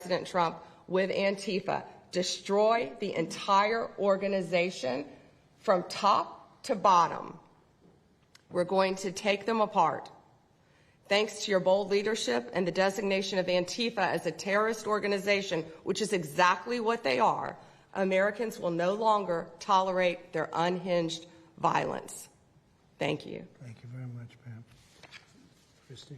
President Trump with Antifa, destroy the entire organization from top to bottom. We're going to take them apart. Thanks to your bold leadership and the designation of Antifa as a terrorist organization, which is exactly what they are, Americans will no longer tolerate their unhinged violence. Thank you. Thank you very much, Pam. Christine.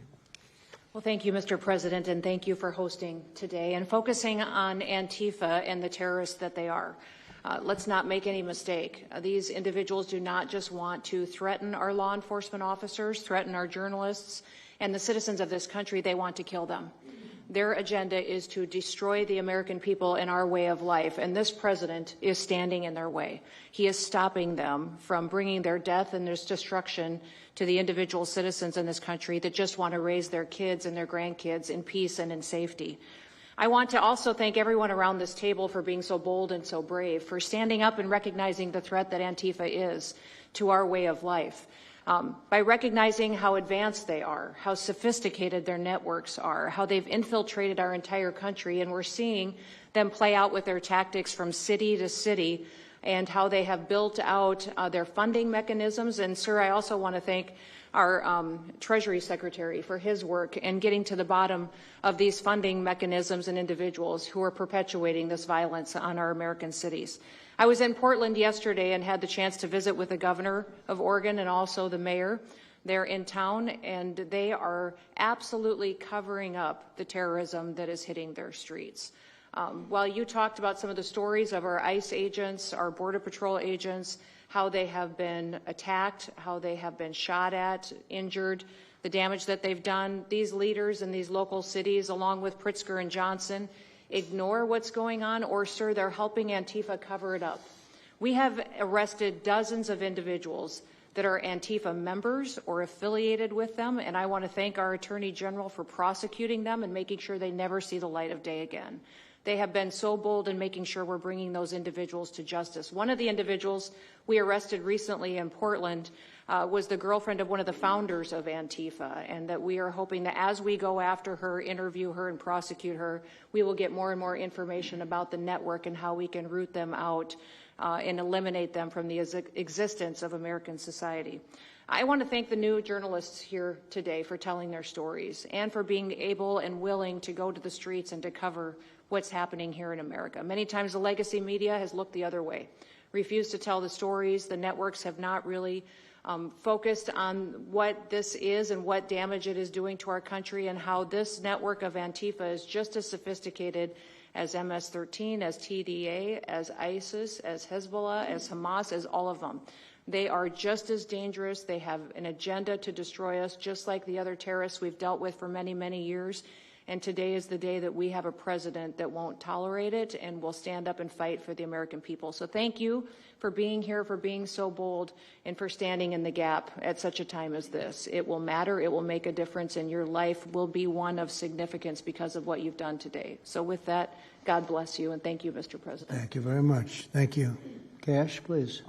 Well, thank you, Mr. President, and thank you for hosting today and focusing on Antifa and the terrorists that they are. Let's not make any mistake. These individuals do not just want to threaten our law enforcement officers, threaten our journalists, and the citizens of this country. They want to kill them. Their agenda is to destroy the American people and our way of life, and this president is standing in their way. He is stopping them from bringing their death and their destruction to the individual citizens in this country that just want to raise their kids and their grandkids in peace and in safety. I want to also thank everyone around this table for being so bold and so brave, for standing up and recognizing the threat that Antifa is to our way of life. By recognizing how advanced they are, how sophisticated their networks are, how they've infiltrated our entire country, and we're seeing them play out with their tactics from city to city, and how they have built out their funding mechanisms. And, sir, I also want to thank our Treasury Secretary for his work in getting to the bottom of these funding mechanisms and individuals who are perpetuating this violence on our American cities. I was in Portland yesterday and had the chance to visit with the governor of Oregon and also the mayor. They're in town, and they are absolutely covering up the terrorism that is hitting their streets. While you talked about some of the stories of our ICE agents, our Border Patrol agents, how they have been attacked, how they have been shot at, injured, the damage that they've done, these leaders in these local cities, along with Pritzker and Johnson, ignore what's going on, or, sir, they're helping Antifa cover it up. We have arrested dozens of individuals that are Antifa members or affiliated with them, and I want to thank our Attorney General for prosecuting them and making sure they never see the light of day again. They have been so bold in making sure we're bringing those individuals to justice. One of the individuals we arrested recently in Portland was the girlfriend of one of the founders of Antifa, and that we are hoping that as we go after her, interview her, and prosecute her, we will get more and more information about the network and how we can root them out and eliminate them from the existence of American society. I want to thank the new journalists here today for telling their stories and for being able and willing to go to the streets and to cover what's happening here in America. Many times the legacy media has looked the other way, refused to tell the stories. The networks have not really focused on what this is and what damage it is doing to our country, and how this network of Antifa is just as sophisticated as MS-13, as TDA, as ISIS, as Hezbollah, as Hamas, as all of them. They are just as dangerous. They have an agenda to destroy us, just like the other terrorists we've dealt with for many, many years. And today is the day that we have a president that won't tolerate it and will stand up and fight for the American people. So thank you for being here, for being so bold, and for standing in the gap at such a time as this. It will matter. It will make a difference, and your life will be one of significance because of what you've done today. So with that, God bless you, and thank you, Mr. President. Thank you very much. Thank you. Cash, please.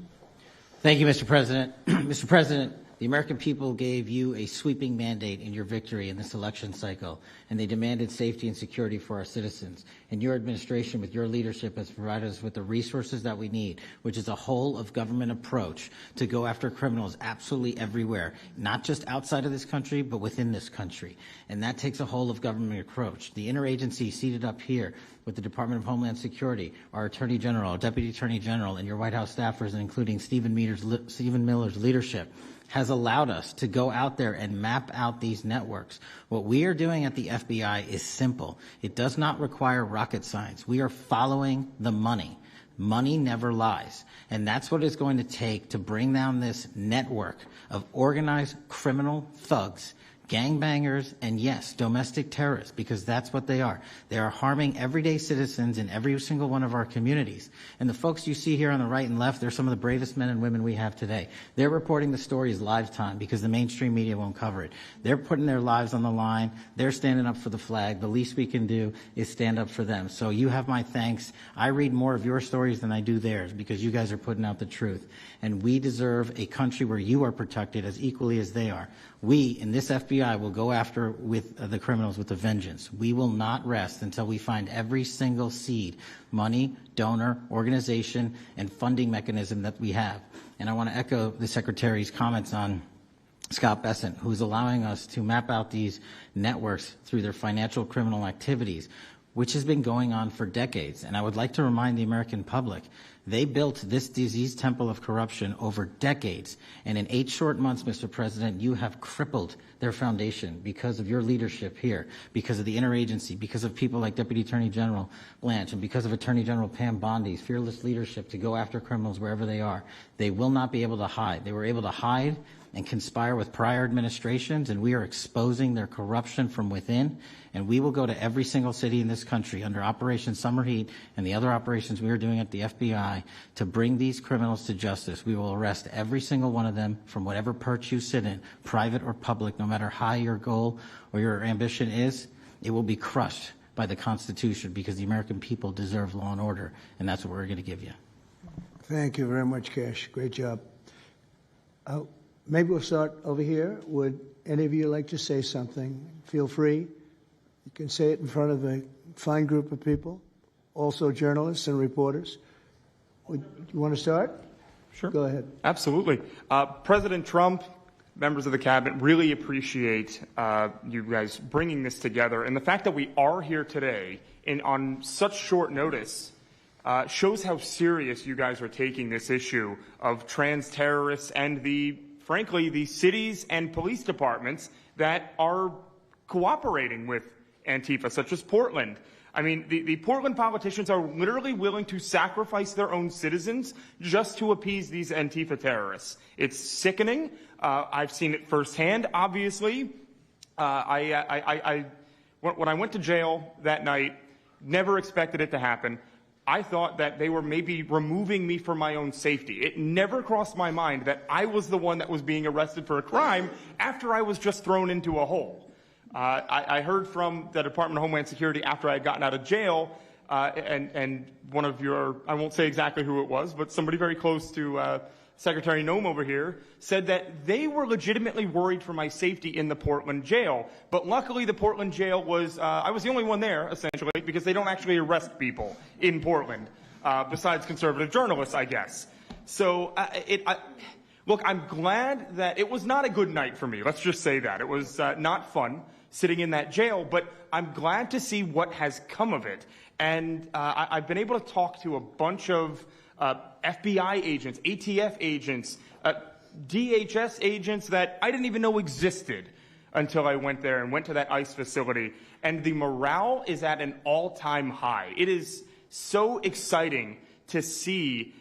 Thank you, Mr. President. Mr. President, the American people gave you a sweeping mandate in your victory in this election cycle, and they demanded safety and security for our citizens. And your administration, with your leadership, has provided us with the resources that we need, which is a whole-of-government approach to go after criminals absolutely everywhere, not just outside of this country, but within this country. And that takes a whole-of-government approach. The interagency seated up here with the Department of Homeland Security, our Attorney General, our Deputy Attorney General, and your White House staffers, and including Stephen Miller's leadership, has allowed us to go out there and map out these networks. What we are doing at the FBI is simple. It does not require rocket science. We are following the money. Money never lies. And that's what it's going to take to bring down this network of organized criminal thugs, gangbangers, and yes, domestic terrorists, because that's what they are. They are harming everyday citizens in every single one of our communities. And the folks you see here on the right and left, they're some of the bravest men and women we have today. They're reporting the stories live time because the mainstream media won't cover it. They're putting their lives on the line. They're standing up for the flag. The least we can do is stand up for them. So you have my thanks. I read more of your stories than I do theirs because you guys are putting out the truth. And we deserve a country where you are protected as equally as they are. We, in this FBI FBI will go after the criminals with a vengeance. We will not rest until we find every single seed, money, donor, organization, and funding mechanism that we have. And I want to echo the Secretary's comments on Scott Bessent, who's allowing us to map out these networks through their financial criminal activities, which has been going on for decades. And I would like to remind the American public, they built this disease temple of corruption over decades. And in 8 short months, Mr. President, you have crippled their foundation because of your leadership here, because of the interagency, because of people like Deputy Attorney General Blanche, and because of Attorney General Pam Bondi's fearless leadership to go after criminals wherever they are. They will not be able to hide. They were able to hide and conspire with prior administrations, and we are exposing their corruption from within. And we will go to every single city in this country under Operation Summer Heat and the other operations we are doing at the FBI to bring these criminals to justice. We will arrest every single one of them from whatever perch you sit in, private or public, no matter how your goal or your ambition is. It will be crushed by the Constitution because the American people deserve law and order, and that's what we're going to give you. Thank you very much, Cash. Great job. Maybe we'll start over here. Would any of you like to say something? Feel free. You can say it in front of a fine group of people, also journalists and reporters. You want to start? Sure. Go ahead. Absolutely. President Trump, members of the cabinet, really appreciate you guys bringing this together. And the fact that we are here today on such short notice shows how serious you guys are taking this issue of trans terrorists and frankly, the cities and police departments that are cooperating with Antifa, such as Portland. I mean, the Portland politicians are literally willing to sacrifice their own citizens just to appease these Antifa terrorists. It's sickening. I've seen it firsthand, obviously. When I went to jail that night, never expected it to happen. I thought that they were maybe removing me for my own safety. It never crossed my mind that I was the one that was being arrested for a crime after I was just thrown into a hole. I heard from the Department of Homeland Security after I had gotten out of jail, and one of your, I won't say exactly who it was, but somebody very close to Secretary Noem over here said that they were legitimately worried for my safety in the Portland jail. But luckily the Portland jail was, I was the only one there, essentially, because they don't actually arrest people in Portland, besides conservative journalists, I guess. So, look, I'm glad that it was not a good night for me. Let's just say that. It was not fun sitting in that jail, but I'm glad to see what has come of it. And I've been able to talk to a bunch of FBI agents, ATF agents, DHS agents that I didn't even know existed until I went there and went to that ICE facility. And the morale is at an all-time high. It is so exciting to see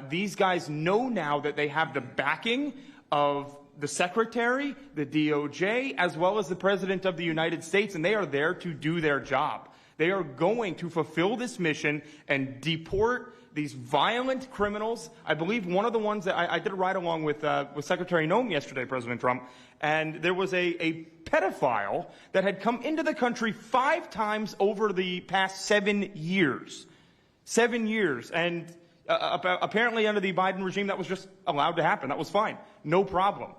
these guys know now that they have the backing of the Secretary, the DOJ, as well as the President of the United States, and they are there to do their job. They are going to fulfill this mission and deport these violent criminals. I believe one of the ones that I did a ride-along with Secretary Noem yesterday, President Trump, and there was a pedophile that had come into the country 5 times over the past 7 years. 7 years. And apparently under the Biden regime, that was just allowed to happen. That was fine. No problem.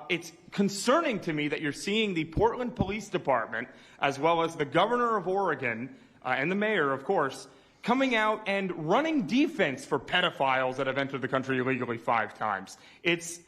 It's concerning to me that you're seeing the Portland Police Department, as well as the governor of Oregon and the mayor, of course, coming out and running defense for pedophiles that have entered the country illegally 5 times. It's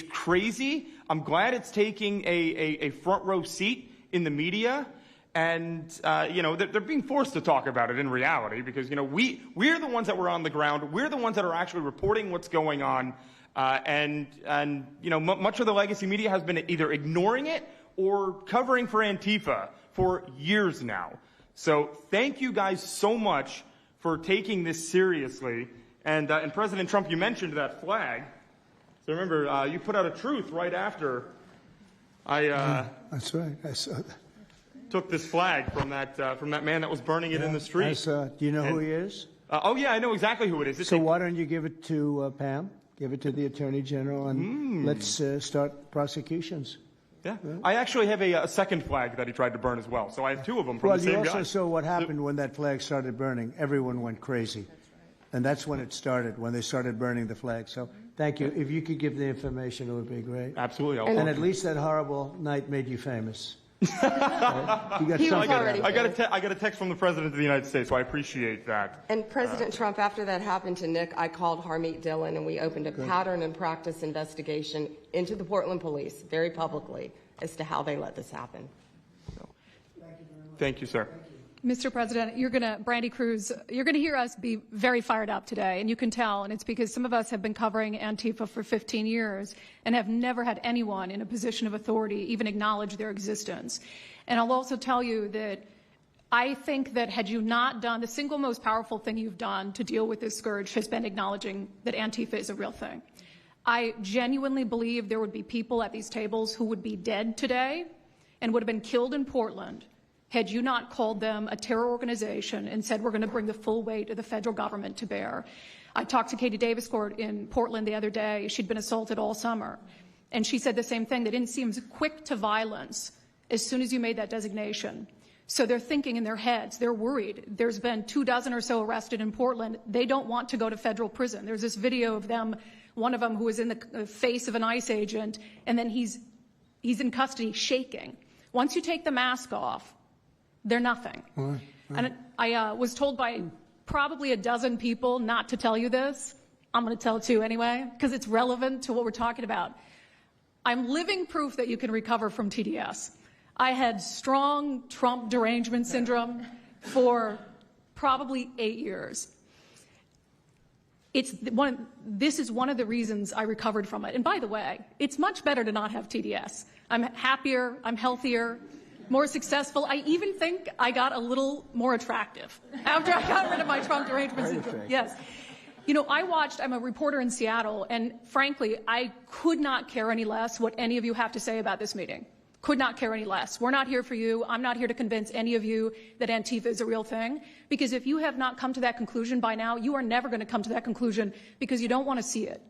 crazy. I'm glad it's taking a front row seat in the media. And, they're being forced to talk about it in reality because, we're the ones that were on the ground. We're the ones that are actually reporting what's going on. Much of the legacy media has been either ignoring it or covering for Antifa for years now. So thank you guys so much for taking this seriously. And President Trump, you mentioned that flag. So remember, you put out a truth right after That's right. I saw that. Took this flag from that man that was burning it in the street. I saw it. Do you know who he is? Oh, yeah, I know exactly who it is. So why don't you give it to Pam? Give it to the Attorney General, and let's start prosecutions. Yeah. I actually have a second flag that he tried to burn as well. So I have 2 of them from the same guy. Well, you also saw what happened when that flag started burning. Everyone went crazy. And that's when it started, when they started burning the flag. So Thank you. If you could give the information, it would be great. Absolutely. And at least that horrible night made you famous. I got a text from the President of the United States, so I appreciate that. And President Trump, after that happened to Nick, I called Harmeet Dillon, and we opened a pattern and practice investigation into the Portland police very publicly as to how they let this happen. Thank you, sir. Mr. President, Brandy Cruz, you're going to hear us be very fired up today, and you can tell, and it's because some of us have been covering Antifa for 15 years and have never had anyone in a position of authority even acknowledge their existence. And I'll also tell you that I think that had you not done, the single most powerful thing you've done to deal with this scourge has been acknowledging that Antifa is a real thing. I genuinely believe there would be people at these tables who would be dead today and would have been killed in Portland had you not called them a terror organization and said we're going to bring the full weight of the federal government to bear. I talked to Katie Daviscourt in Portland the other day. She'd been assaulted all summer. And she said the same thing. They didn't seem quick to violence as soon as you made that designation. So they're thinking in their heads. They're worried. There's been 24 or so arrested in Portland. They don't want to go to federal prison. There's this video of them, one of them who was in the face of an ICE agent, and then he's in custody shaking. Once you take the mask off, they're nothing. And I was told by probably a dozen people not to tell you this. I'm going to tell it to you anyway, because it's relevant to what we're talking about. I'm living proof that you can recover from TDS. I had strong Trump derangement syndrome for probably 8 years. This is one of the reasons I recovered from it. And by the way, it's much better to not have TDS. I'm happier, I'm healthier, more successful. I even think I got a little more attractive after I got rid of my Trump derangement syndrome. Yes. You know, I'm a reporter in Seattle, and frankly, I could not care any less what any of you have to say about this meeting. Could not care any less. We're not here for you. I'm not here to convince any of you that Antifa is a real thing, because if you have not come to that conclusion by now, you are never going to come to that conclusion because you don't want to see it.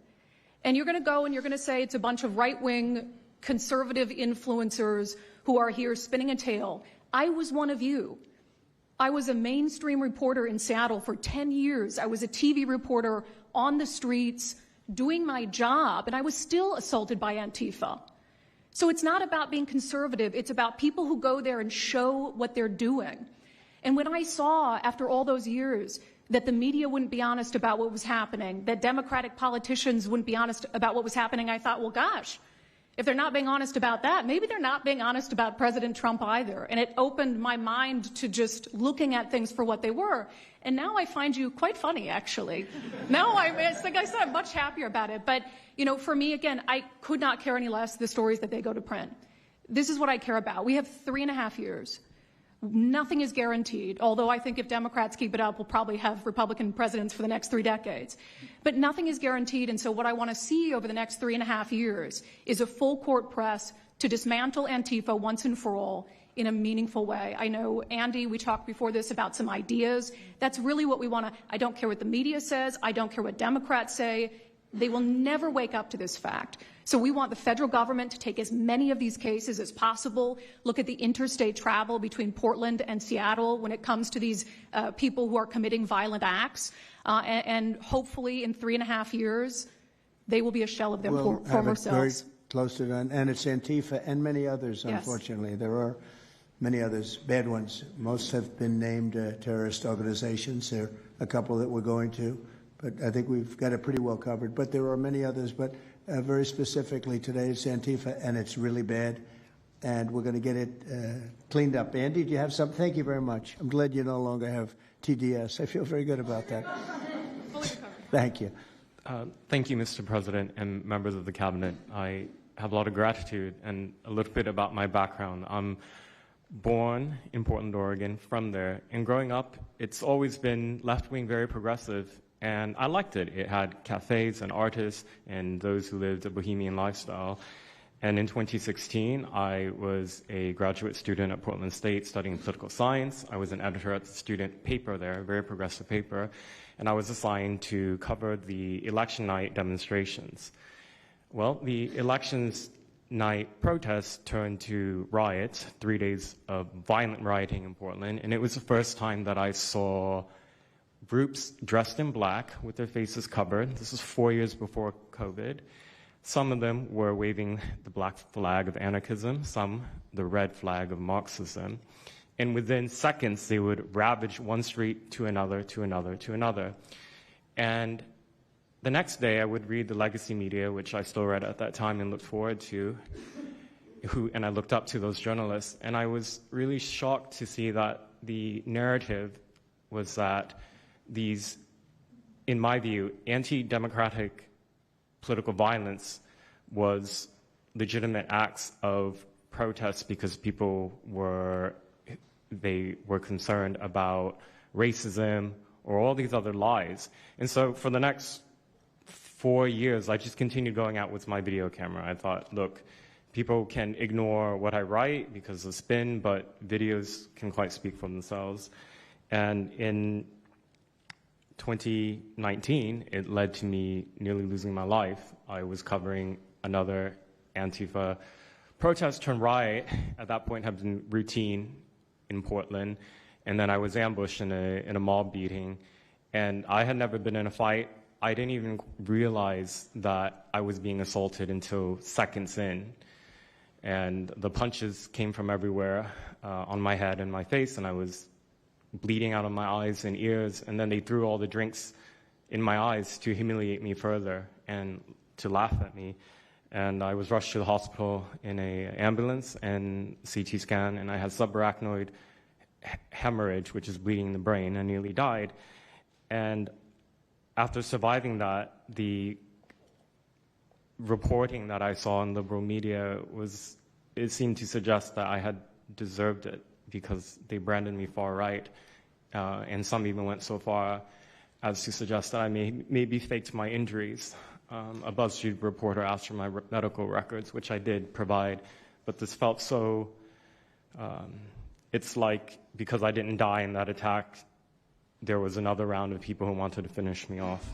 And you're going to go and you're going to say it's a bunch of right-wing conservative influencers who are here spinning a tale. I was one of you. I was a mainstream reporter in Seattle for 10 years. I was a TV reporter on the streets doing my job, and I was still assaulted by Antifa. So it's not about being conservative. It's about people who go there and show what they're doing. And when I saw, after all those years, that the media wouldn't be honest about what was happening, that Democratic politicians wouldn't be honest about what was happening, I thought, well, gosh, if they're not being honest about that, maybe they're not being honest about President Trump either. And it opened my mind to just looking at things for what they were. And now I find you quite funny, actually. Now like I said, I'm much happier about it. But, you know, for me, again, I could not care any less the stories that they go to print. This is what I care about. We have 3.5 years. Nothing is guaranteed, although I think if Democrats keep it up, we'll probably have Republican presidents for the next 3 decades. But nothing is guaranteed, and so what I want to see over the next 3.5 years is a full court press to dismantle Antifa once and for all in a meaningful way. I know, Andy, we talked before this about some ideas. That's really what we want to. I don't care what the media says. I don't care what Democrats say. They will never wake up to this fact. So we want the federal government to take as many of these cases as possible, look at the interstate travel between Portland and Seattle when it comes to these people who are committing violent acts, and hopefully in 3.5 years, they will be a shell of their former selves. Very close to that, and it's Antifa and many others, unfortunately. Yes. There are many others, bad ones. Most have been named terrorist organizations. There are a couple that we're going to, but I think we've got it pretty well covered. But there are many others, but very specifically today it's Antifa, and it's really bad, and we're going to get it cleaned up. Andy, do you have something? Thank you very much. I'm glad you no longer have TDS. I feel very good about that. Thank you. Thank you, Mr. President and members of the Cabinet. I have a lot of gratitude, and a little bit about my background. I'm born in Portland, Oregon, from there, and growing up, it's always been left-wing, very progressive, and I liked it. It had cafes and artists and those who lived a bohemian lifestyle. And in 2016, I was a graduate student at Portland State studying political science. I was an editor at the student paper there, a very progressive paper, and I was assigned to cover the election night demonstrations. Well, the elections night protests turned to riots, 3 days of violent rioting in Portland, and it was the first time that I saw groups dressed in black with their faces covered. This is 4 years before COVID. Some of them were waving the black flag of anarchism, some the red flag of Marxism. And within seconds, they would ravage one street to another, to another, to another. And the next day, I would read the legacy media, which I still read at that time and looked forward to, and I looked up to those journalists. And I was really shocked to see that the narrative was that these, in my view, anti-democratic political violence was legitimate acts of protest because people were concerned about racism or all these other lies. And so for the next 4 years, I just continued going out with my video camera. I thought, look, people can ignore what I write because of spin, but videos can quite speak for themselves. And in 2019, it led to me nearly losing my life. I was covering another Antifa protest turned riot. At that point, had been routine in Portland, and then I was ambushed in a mob beating. And I had never been in a fight. I didn't even realize that I was being assaulted until seconds in. And the punches came from everywhere on my head and my face, and I was bleeding out of my eyes and ears. And then they threw all the drinks in my eyes to humiliate me further and to laugh at me. And I was rushed to the hospital in an ambulance and CT scan, and I had subarachnoid hemorrhage, which is bleeding in the brain. I nearly died. And after surviving that, the reporting that I saw in liberal media it seemed to suggest that I had deserved it because they branded me far right. And some even went so far as to suggest that I maybe faked my injuries. A BuzzFeed reporter asked for my medical records, which I did provide, but this felt so, it's like because I didn't die in that attack, there was another round of people who wanted to finish me off.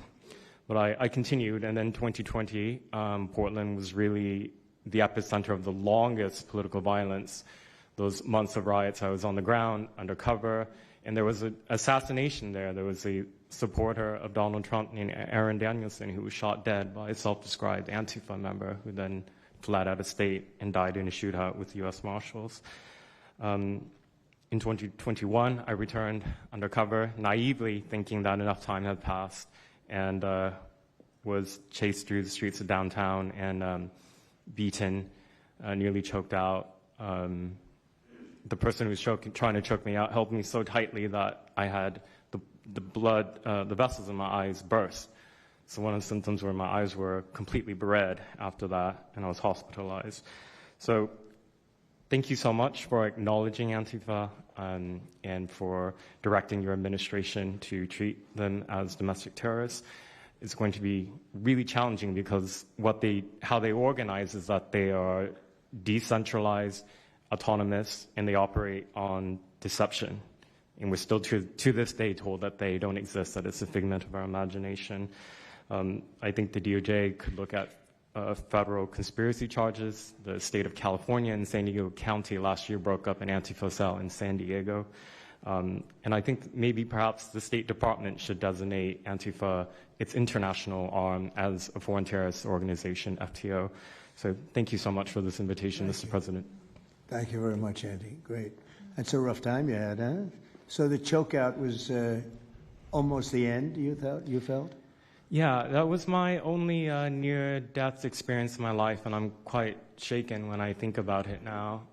But I continued, and then 2020, Portland was really the epicenter of the longest political violence. Those months of riots, I was on the ground, undercover, and there was an assassination there. There was a supporter of Donald Trump named Aaron Danielson who was shot dead by a self-described Antifa member who then fled out of state and died in a shootout with U.S. Marshals. In 2021, I returned undercover, naively thinking that enough time had passed, and was chased through the streets of downtown and beaten, nearly choked out. The person who was trying to choke me out held me so tightly that I had the blood, the vessels in my eyes burst. So one of the symptoms were my eyes were completely red after that, and I was hospitalized. So thank you so much for acknowledging Antifa and for directing your administration to treat them as domestic terrorists. It's going to be really challenging because how they organize is that they are decentralized, autonomous, and they operate on deception. And we're still to this day told that they don't exist, that it's a figment of our imagination. I think the DOJ could look at federal conspiracy charges. The state of California and San Diego County last year broke up an Antifa cell in San Diego. And I think maybe perhaps the State Department should designate Antifa, its international arm, as a foreign terrorist organization, FTO. So thank you so much for this invitation, Mr. President. Thank you very much, Andy. Great. That's a rough time you had, huh? So the chokeout was almost the end, you felt? Yeah, that was my only near-death experience in my life, and I'm quite shaken when I think about it now.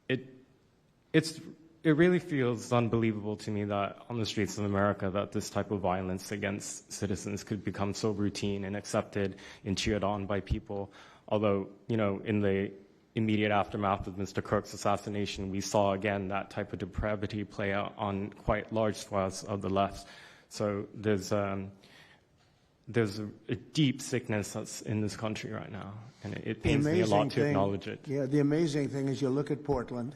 It really feels unbelievable to me that on the streets of America that this type of violence against citizens could become so routine and accepted and cheered on by people. Although, in the immediate aftermath of Mr. Kirk's assassination, we saw again that type of depravity play out on quite large swaths of the left. So there's a deep sickness that's in this country right now, and it pains me a lot to acknowledge it. Yeah, the amazing thing is you look at Portland,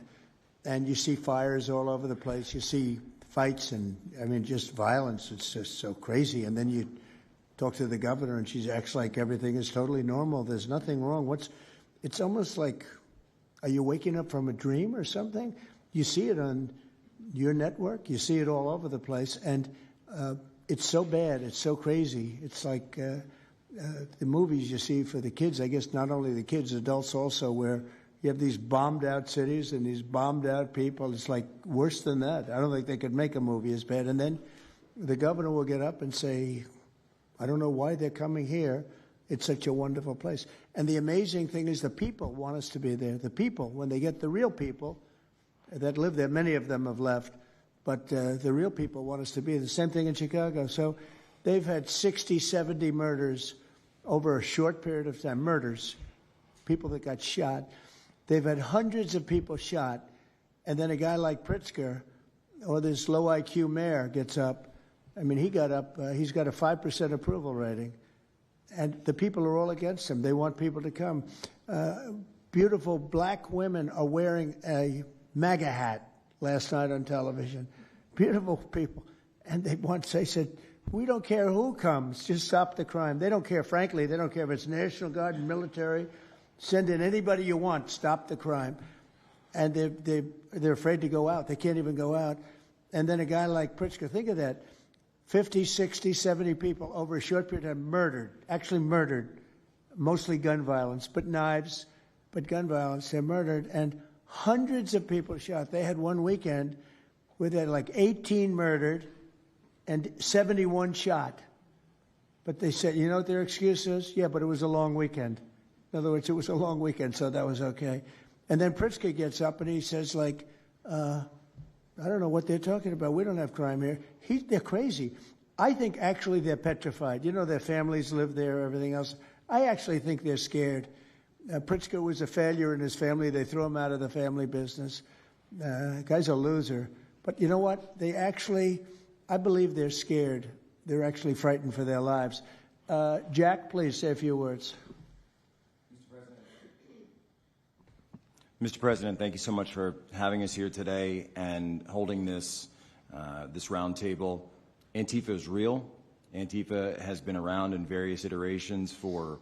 and you see fires all over the place. You see fights and, just violence. It's just so crazy. And then you talk to the governor, and she acts like everything is totally normal. There's nothing wrong. It's almost like, are you waking up from a dream or something? You see it on your network. You see it all over the place. And It's so bad. It's so crazy. It's like the movies you see for the kids. I guess not only the kids, adults also, where you have these bombed out cities and these bombed out people. It's like worse than that. I don't think they could make a movie as bad. And then the governor will get up and say, I don't know why they're coming here. It's such a wonderful place. And the amazing thing is the people want us to be there. The people, when they get the real people that live there, many of them have left, but the real people want us to be. The same thing in Chicago. So they've had 60, 70 murders over a short period of time. Murders, people that got shot. They've had hundreds of people shot. And then a guy like Pritzker or this low IQ mayor gets up. I mean, he got up, he's got a 5% approval rating. And the people are all against him. They want people to come. Beautiful black women are wearing a MAGA hat last night on television. Beautiful people. And they said, we don't care who comes, just stop the crime. They don't care, frankly, they don't care if it's National Guard and military. Send in anybody you want, stop the crime. And they're afraid to go out. They can't even go out. And then a guy like Pritzker, think of that. 50, 60, 70 people over a short period of time murdered, actually murdered, mostly gun violence, but knives, but gun violence, they're murdered, and hundreds of people shot. They had one weekend where they had like 18 murdered and 71 shot. But they said, you know what their excuse is? Yeah, but it was a long weekend. In other words, it was a long weekend, so that was okay. And then Pritzker gets up and he says, like, I don't know what they're talking about. We don't have crime here. They're crazy. I think actually they're petrified. You know, their families live there, everything else. I actually think they're scared. Pritzker was a failure in his family. They threw him out of the family business. Guy's a loser. But you know what? I believe they're scared. They're actually frightened for their lives. Jack, please say a few words. Mr. President, thank you so much for having us here today and holding this roundtable. Antifa is real. Antifa has been around in various iterations for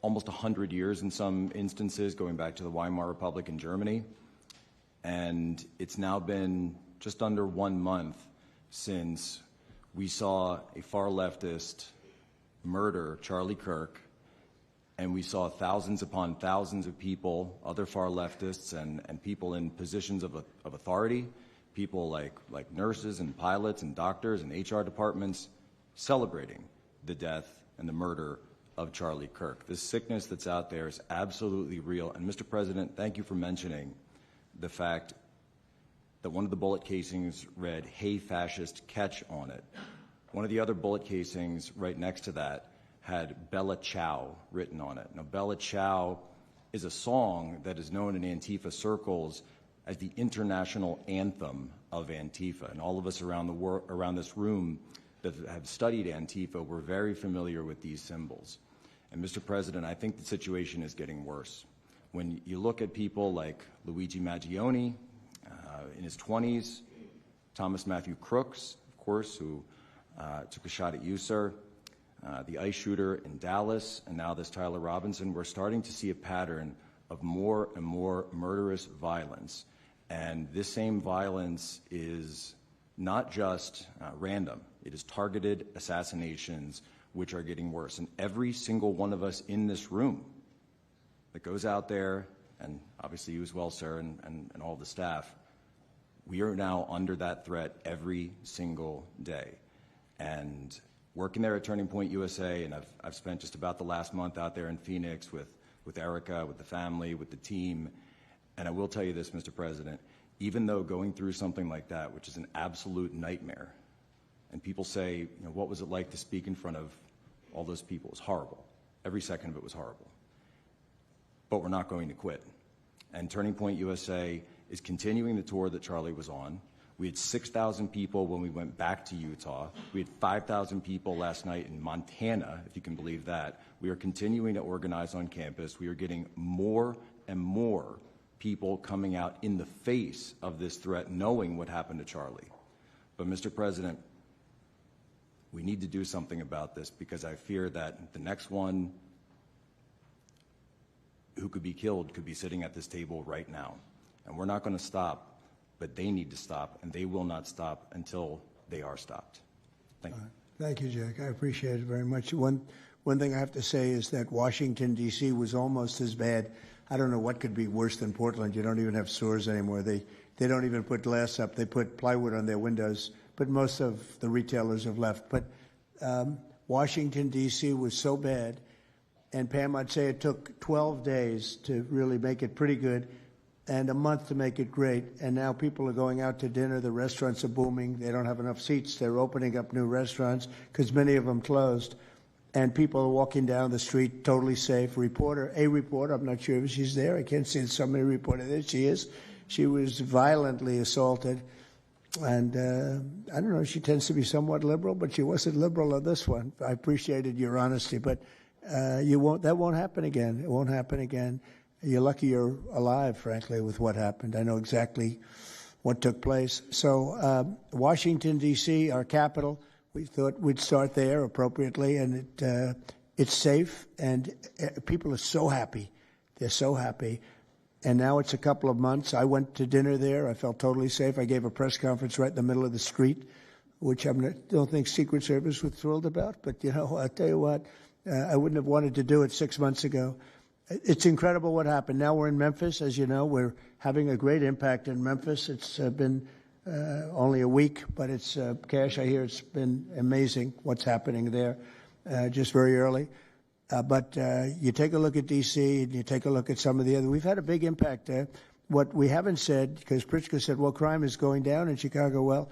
almost 100 years in some instances, going back to the Weimar Republic in Germany. And it's now been just under 1 month since we saw a far leftist murder Charlie Kirk, and we saw thousands upon thousands of people, other far leftists and people in positions of authority, people like nurses and pilots and doctors and HR departments celebrating the death and the murder of Charlie Kirk. This sickness that's out there is absolutely real. And Mr. President, thank you for mentioning the fact that one of the bullet casings read, "Hey fascist, catch" on it. One of the other bullet casings right next to that had Bella Ciao written on it. Now, Bella Ciao is a song that is known in Antifa circles as the international anthem of Antifa. And all of us around this room that have studied Antifa, we're very familiar with these symbols. And Mr. President, I think the situation is getting worse. When you look at people like Luigi Maggioni in his 20s, Thomas Matthew Crooks, of course, who took a shot at you, sir, the ICE shooter in Dallas, and now this Tyler Robinson, we're starting to see a pattern of more and more murderous violence. And this same violence is not just random. It is targeted assassinations, which are getting worse. And every single one of us in this room that goes out there, and obviously you as well, sir, and all the staff, we are now under that threat every single day. And working there at Turning Point USA, and I've spent just about the last month out there in Phoenix with Erica, with the family, with the team. And I will tell you this, Mr. President, even though going through something like that, which is an absolute nightmare, and people say, you know, what was it like to speak in front of all those people? It was horrible. Every second of it was horrible. But we're not going to quit. And Turning Point USA is continuing the tour that Charlie was on. We had 6,000 people when we went back to Utah. We had 5,000 people last night in Montana, if you can believe that. We are continuing to organize on campus. We are getting more and more people coming out in the face of this threat, knowing what happened to Charlie. But Mr. President, we need to do something about this, because I fear that the next one who could be killed could be sitting at this table right now. And we're not going to stop, but they need to stop, and they will not stop until they are stopped. Thank you. Thank you, Jack. I appreciate it very much. One thing I have to say is that Washington, D.C. was almost as bad. I don't know what could be worse than Portland. You don't even have stores anymore. They don't even put glass up. They put plywood on their windows, but most of the retailers have left. But Washington, D.C. was so bad, and Pam, I'd say it took 12 days to really make it pretty good and a month to make it great. And now people are going out to dinner. The restaurants are booming. They don't have enough seats. They're opening up new restaurants because many of them closed. And people are walking down the street totally safe. A reporter, I'm not sure if she's there. I can't see somebody reported there. She is. She was violently assaulted. And I don't know, she tends to be somewhat liberal, but she wasn't liberal on this one. I appreciated your honesty, but that won't happen again. It won't happen again. You're lucky you're alive, frankly, with what happened. I know exactly what took place. So Washington, D.C., our capital, we thought we'd start there appropriately, and it's safe, and people are so happy. They're so happy. And now it's a couple of months. I went to dinner there. I felt totally safe. I gave a press conference right in the middle of the street, which I don't think Secret Service was thrilled about. But, I'll tell you what, I wouldn't have wanted to do it 6 months ago. It's incredible what happened. Now we're in Memphis. As you know, we're having a great impact in Memphis. It's been only a week, but it's, Cash, I hear it's been amazing what's happening there just very early. But you take a look at D.C. and you take a look at some of the other. We've had a big impact there. What we haven't said, because Pritzker said, well, crime is going down in Chicago. Well,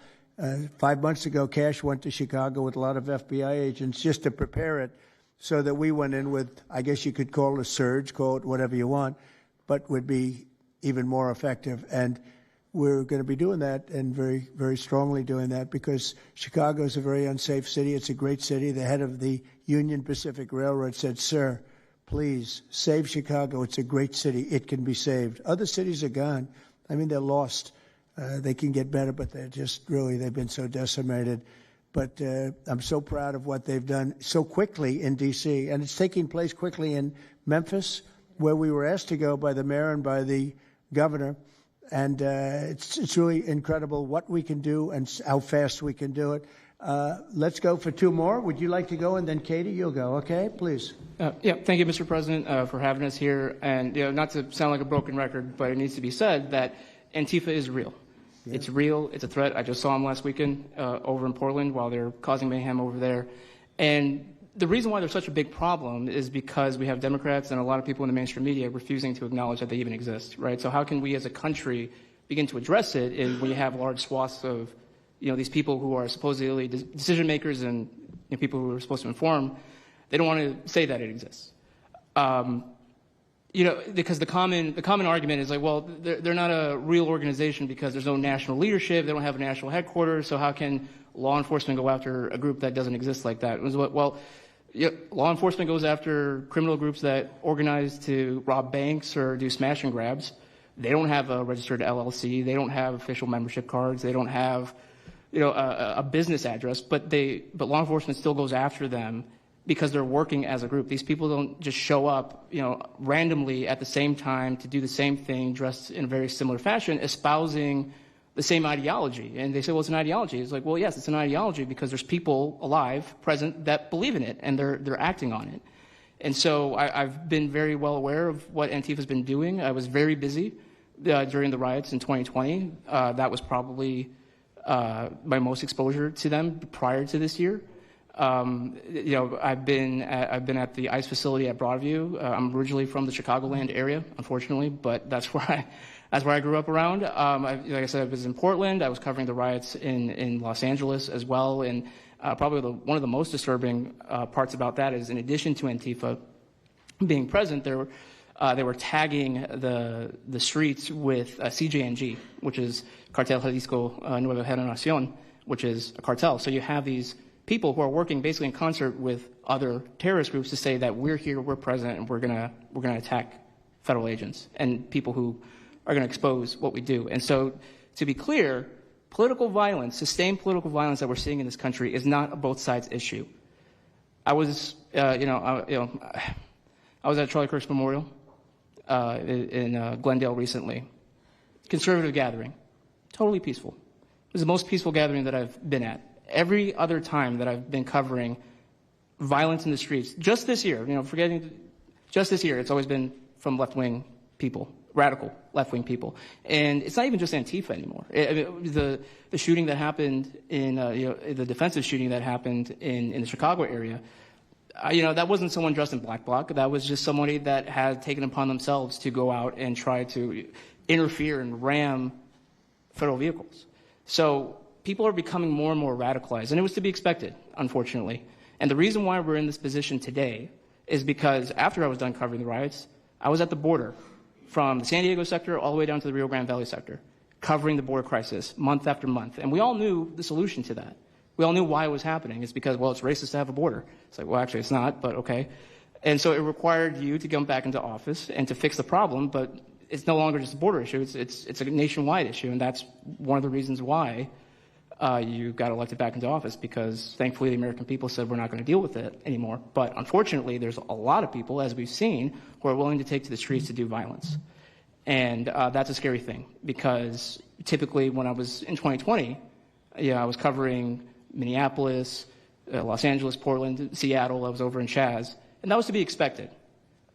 5 months ago, Cash went to Chicago with a lot of FBI agents just to prepare it so that we went in with, I guess you could call it a surge, call it whatever you want, but would be even more effective. And we're going to be doing that and very, very strongly doing that because Chicago is a very unsafe city. It's a great city. The head of the Union Pacific Railroad said, sir, please save Chicago. It's a great city. It can be saved. Other cities are gone. I mean, they're lost. They can get better, but they're just really, they've been so decimated. But I'm so proud of what they've done so quickly in D.C. And it's taking place quickly in Memphis, where we were asked to go by the mayor and by the governor. And it's really incredible what we can do and how fast we can do it. Let's go for two more. Would you like to go? And then, Katie, you'll go. Okay, please. Thank you, Mr. President, for having us here. And not to sound like a broken record, but it needs to be said that Antifa is real. Yeah. It's real. It's a threat. I just saw them last weekend over in Portland while they're causing mayhem over there. And the reason why they're such a big problem is because we have Democrats and a lot of people in the mainstream media refusing to acknowledge that they even exist, right? So how can we as a country begin to address it if we have large swaths of, these people who are supposedly decision makers and people who are supposed to inform, they don't want to say that it exists. Because the common argument is like, well, they're not a real organization because there's no national leadership, they don't have a national headquarters, so how can law enforcement go after a group that doesn't exist like that? Well, law enforcement goes after criminal groups that organize to rob banks or do smash and grabs. They don't have a registered LLC, they don't have official membership cards, they don't have a business address, but law enforcement still goes after them because they're working as a group. These people don't just show up, randomly at the same time to do the same thing dressed in a very similar fashion, espousing the same ideology. And they say, well, it's an ideology. It's like, well, yes, it's an ideology because there's people alive, present, that believe in it, and they're acting on it. And so I've been very well aware of what Antifa's been doing. I was very busy during the riots in 2020. That was probably my most exposure to them prior to this year. I've been at the ICE facility at Broadview. I'm originally from the Chicagoland area, unfortunately, but that's where I grew up around. Like I said, I was in Portland. I was covering the riots in Los Angeles as well. And probably one of the most disturbing parts about that is, in addition to Antifa being present, they were tagging the streets with CJNG, which is Cartel Jalisco Nueva Generación, which is a cartel. So you have these people who are working basically in concert with other terrorist groups to say that we're here, we're present, and we're gonna attack federal agents and people who are gonna expose what we do. And so, to be clear, political violence, sustained political violence that we're seeing in this country is not a both sides issue. I was at Charlie Kirk's memorial in Glendale recently. Conservative gathering, totally peaceful. It was the most peaceful gathering that I've been at. Every other time that I've been covering violence in the streets, just this year, just this year, it's always been from left-wing people, radical left-wing people. And it's not even just Antifa anymore. The shooting that happened in, the defensive shooting that happened in the Chicago area, that wasn't someone dressed in black bloc. That was just somebody that had taken upon themselves to go out and try to interfere and ram federal vehicles. So people are becoming more and more radicalized, and it was to be expected, unfortunately. And the reason why we're in this position today is because after I was done covering the riots, I was at the border from the San Diego sector all the way down to the Rio Grande Valley sector, covering the border crisis month after month. And we all knew the solution to that. We all knew why it was happening. It's because, well, it's racist to have a border. It's like, well, actually, it's not, but okay. And so it required you to come back into office and to fix the problem, but it's no longer just a border issue. It's a nationwide issue, and that's one of the reasons why you got elected back into office, because thankfully the American people said we're not going to deal with it anymore. But unfortunately, there's a lot of people, as we've seen, who are willing to take to the streets to do violence. And that's a scary thing, because typically when I was in 2020, I was covering Minneapolis, Los Angeles, Portland, Seattle. I was over in Chaz, and that was to be expected.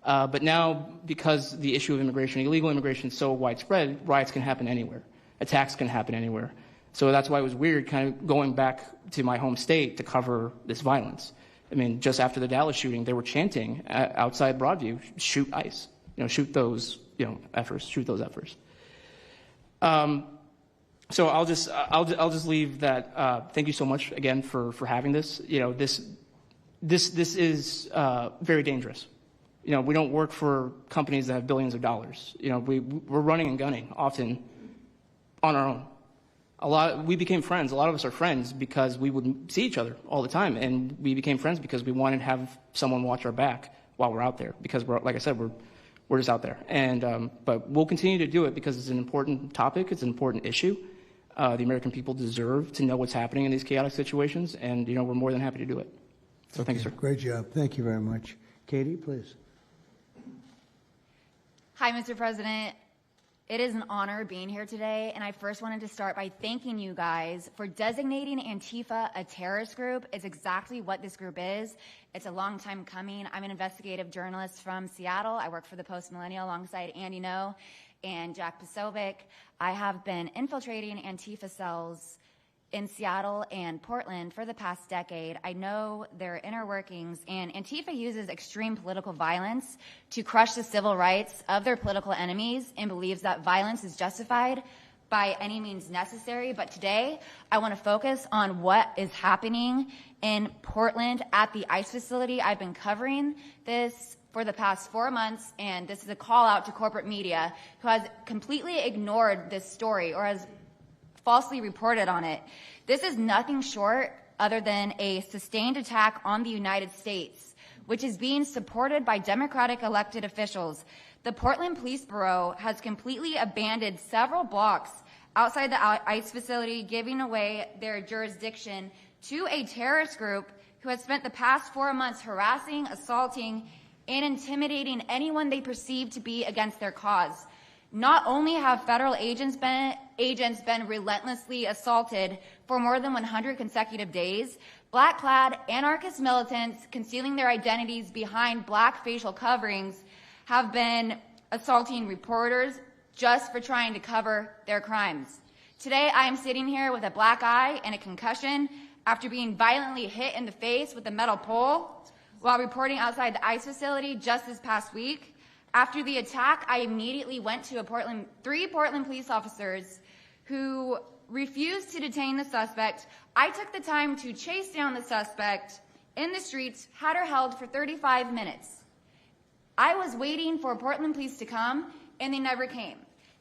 But now, because the issue of immigration, illegal immigration, is so widespread, riots can happen anywhere. Attacks can happen anywhere. So that's why it was weird kind of going back to my home state to cover this violence. I mean, just after the Dallas shooting, they were chanting outside Broadview, shoot ICE, shoot those, efforts, shoot those efforts. So I'll just leave that. Thank you so much again for having this. This is very dangerous. We don't work for companies that have billions of dollars. We're running and gunning often on our own. We became friends. A lot of us are friends because we would see each other all the time, and we became friends because we wanted to have someone watch our back while we're out there. Because like I said, we're just out there. And but we'll continue to do it because it's an important topic. It's an important issue. The American people deserve to know what's happening in these chaotic situations, and we're more than happy to do it. So thank you, sir. Great job. Thank you very much. Katie, please. Hi, Mr. President. It is an honor being here today, and I first wanted to start by thanking you guys for designating Antifa a terrorist group. It's exactly what this group is. It's a long time coming. I'm an investigative journalist from Seattle. I work for the Post Millennial alongside Andy No and Jack Posobiec. I have been infiltrating Antifa cells in Seattle and Portland for the past decade. I know their inner workings, and Antifa uses extreme political violence to crush the civil rights of their political enemies and believes that violence is justified by any means necessary. But today, I want to focus on what is happening in Portland at the ICE facility. I've been covering this for the past 4 months, and this is a call out to corporate media who has completely ignored this story or has falsely reported on it. This is nothing short other than a sustained attack on the United States, which is being supported by Democratic elected officials. The Portland Police Bureau has completely abandoned several blocks outside the ICE facility, giving away their jurisdiction to a terrorist group who has spent the past 4 months harassing, assaulting, and intimidating anyone they perceive to be against their cause. Not only have federal agents been relentlessly assaulted for more than 100 consecutive days, black-clad anarchist militants concealing their identities behind black facial coverings have been assaulting reporters just for trying to cover their crimes. Today, I am sitting here with a black eye and a concussion after being violently hit in the face with a metal pole while reporting outside the ICE facility just this past week. After the attack, I immediately went to three Portland police officers who refused to detain the suspect. I took the time to chase down the suspect in the streets, had her held for 35 minutes. I was waiting for Portland police to come, and they never came.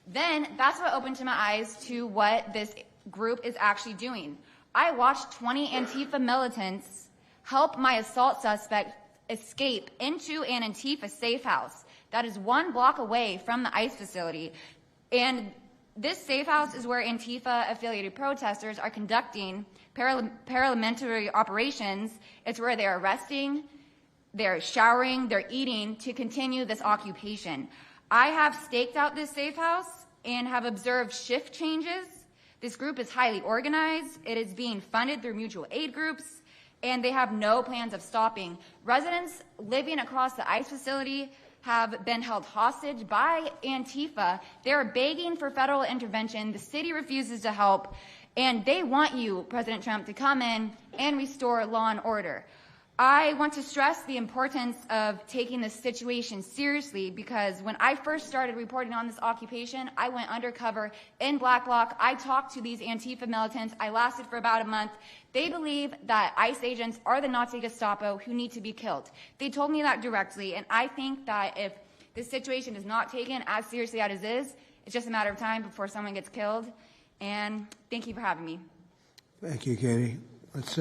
Then that's what opened to my eyes to what this group is actually doing. I watched 20 Antifa militants help my assault suspect escape into an Antifa safe house that is 1 block away from the ICE facility. And this safe house is where Antifa-affiliated protesters are conducting paramilitary operations. It's where they're arresting, they're showering, they're eating to continue this occupation. I have staked out this safe house and have observed shift changes This group is highly organized. It is being funded through mutual aid groups, and they have no plans of stopping. Residents living across the ICE facility have been held hostage by Antifa. They're begging for federal intervention. The city refuses to help, and they want you, President Trump, to come in and restore law and order. I want to stress the importance of taking this situation seriously, because when I first started reporting on this occupation, I went undercover in Black Bloc. I talked to these Antifa militants. I lasted for about a month. They believe that ICE agents are the Nazi Gestapo who need to be killed. They told me that directly, and I think that if this situation is not taken as seriously as it is, it's just a matter of time before someone gets killed. And thank you for having me. Thank you, Katie. That's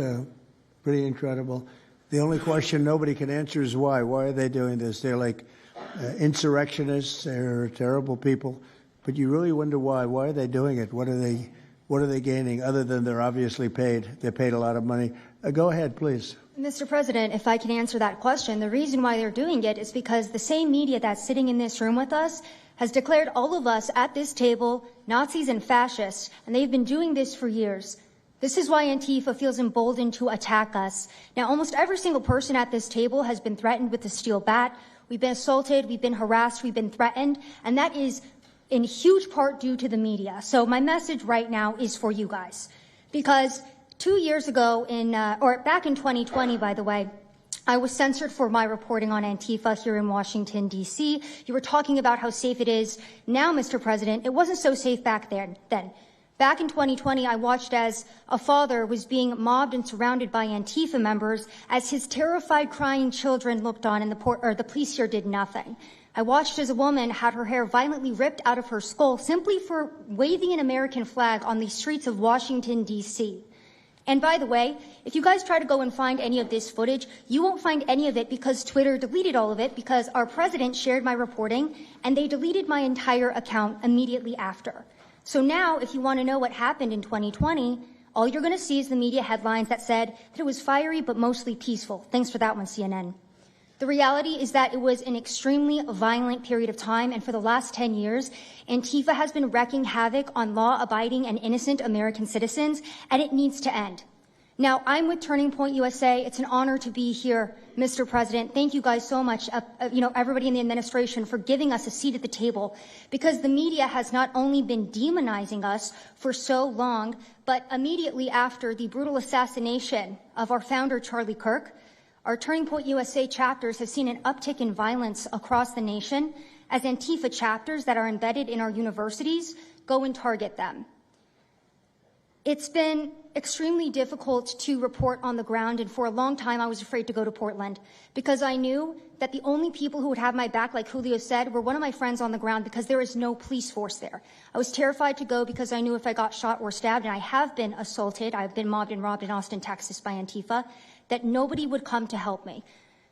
pretty incredible. The only question nobody can answer is why. Why are they doing this? They're like insurrectionists. They're terrible people. But you really wonder why. Why are they doing it? What are they gaining other than they're obviously paid? They're paid a lot of money. Go ahead, please. Mr. President, if I can answer that question, the reason why they're doing it is because the same media that's sitting in this room with us has declared all of us at this table Nazis and fascists, and they've been doing this for years. This is why Antifa feels emboldened to attack us. Now, almost every single person at this table has been threatened with a steel bat. We've been assaulted, we've been harassed, we've been threatened, and that is in huge part due to the media. So my message right now is for you guys. Because 2 years ago, back in 2020, by the way, I was censored for my reporting on Antifa here in Washington, D.C. You were talking about how safe it is now, Mr. President. It wasn't so safe back then. Back in 2020, I watched as a father was being mobbed and surrounded by Antifa members as his terrified, crying children looked on and the police here did nothing. I watched as a woman had her hair violently ripped out of her skull simply for waving an American flag on the streets of Washington, D.C. And by the way, if you guys try to go and find any of this footage, you won't find any of it because Twitter deleted all of it because our president shared my reporting and they deleted my entire account immediately after. So now, if you want to know what happened in 2020, all you're going to see is the media headlines that said that it was fiery but mostly peaceful. Thanks for that one, CNN. The reality is that it was an extremely violent period of time, and for the last 10 years, Antifa has been wreaking havoc on law-abiding and innocent American citizens, and it needs to end. Now, I'm with Turning Point USA. It's an honor to be here, Mr. President. Thank you guys so much, everybody in the administration, for giving us a seat at the table, because the media has not only been demonizing us for so long, but immediately after the brutal assassination of our founder, Charlie Kirk, our Turning Point USA chapters have seen an uptick in violence across the nation as Antifa chapters that are embedded in our universities go and target them. It's been extremely difficult to report on the ground, and for a long time I was afraid to go to Portland because I knew that the only people who would have my back, like Julio said, were one of my friends on the ground because there is no police force there. I was terrified to go because I knew if I got shot or stabbed, and I have been assaulted, I've been mobbed and robbed in Austin, Texas by Antifa, that nobody would come to help me.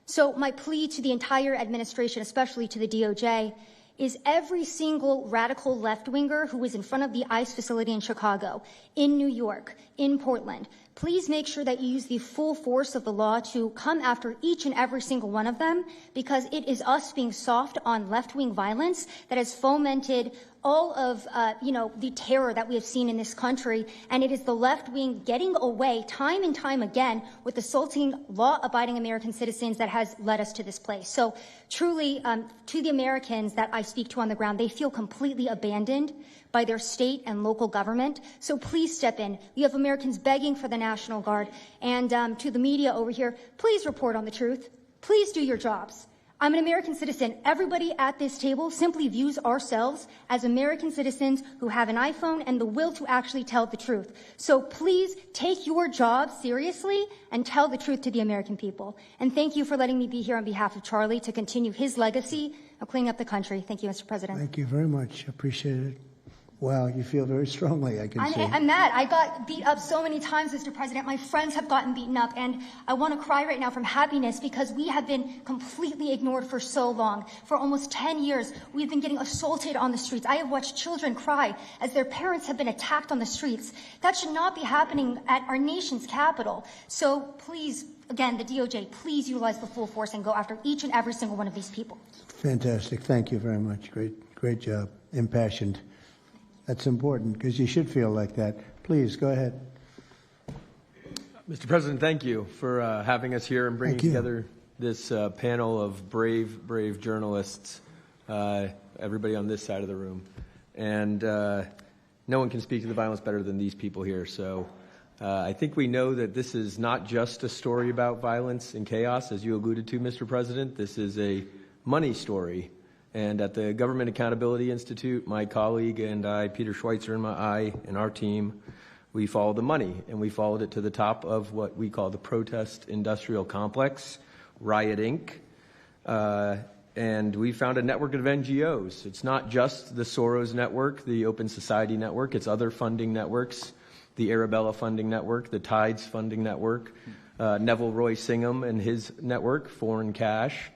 So my plea to the entire administration, especially to the DOJ, is every single radical left-winger who is in front of the ICE facility in Chicago, in New York, in Portland, please make sure that you use the full force of the law to come after each and every single one of them, because it is us being soft on left-wing violence that has fomented all of, the terror that we have seen in this country, and it is the left wing getting away time and time again with assaulting law-abiding American citizens that has led us to this place. So truly, to the Americans that I speak to on the ground, they feel completely abandoned by their state and local government. So please step in. We have Americans begging for the National Guard. And to the media over here, please report on the truth. Please do your jobs. I'm an American citizen. Everybody at this table simply views ourselves as American citizens who have an iPhone and the will to actually tell the truth. So please take your job seriously and tell the truth to the American people. And thank you for letting me be here on behalf of Charlie to continue his legacy of cleaning up the country. Thank you, Mr. President. Thank you very much. Appreciate it. Wow, you feel very strongly, I can see. I'm mad. I got beat up so many times, Mr. President. My friends have gotten beaten up, and I want to cry right now from happiness because we have been completely ignored for so long. For almost 10 years, we've been getting assaulted on the streets. I have watched children cry as their parents have been attacked on the streets. That should not be happening at our nation's capital. So please, again, the DOJ, please utilize the full force and go after each and every single one of these people. Fantastic. Thank you very much. Great job. Impassioned. That's important because you should feel like that. Please, go ahead. Mr. President, thank you for having us here and bringing together this panel of brave journalists, everybody on this side of the room. And no one can speak to the violence better than these people here. So I think we know that this is not just a story about violence and chaos, as you alluded to, Mr. President. This is a money story. And at the Government Accountability Institute, my colleague and I, Peter Schweitzer and our team, we followed the money, and we followed it to the top of what we call the protest industrial complex, Riot Inc., and we found a network of NGOs. It's not just the Soros network, the Open Society network, it's other funding networks, the Arabella funding network, the Tides funding network, Neville Roy Singham and his network, Foreign Cash,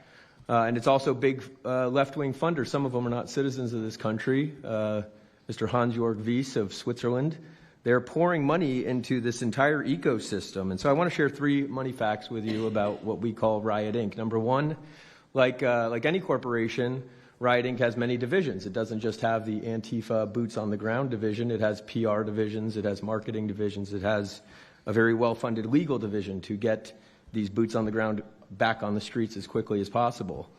and it's also big left-wing funders. Some of them are not citizens of this country. Mr. Hans-Jörg Wyss of Switzerland. They're pouring money into this entire ecosystem. And so I want to share 3 money facts with you about what we call Riot Inc. Number one, like any corporation, Riot Inc. has many divisions. It doesn't just have the Antifa boots on the ground division. It has PR divisions. It has marketing divisions. It has a very well-funded legal division to get these boots on the ground back on the streets as quickly as possible.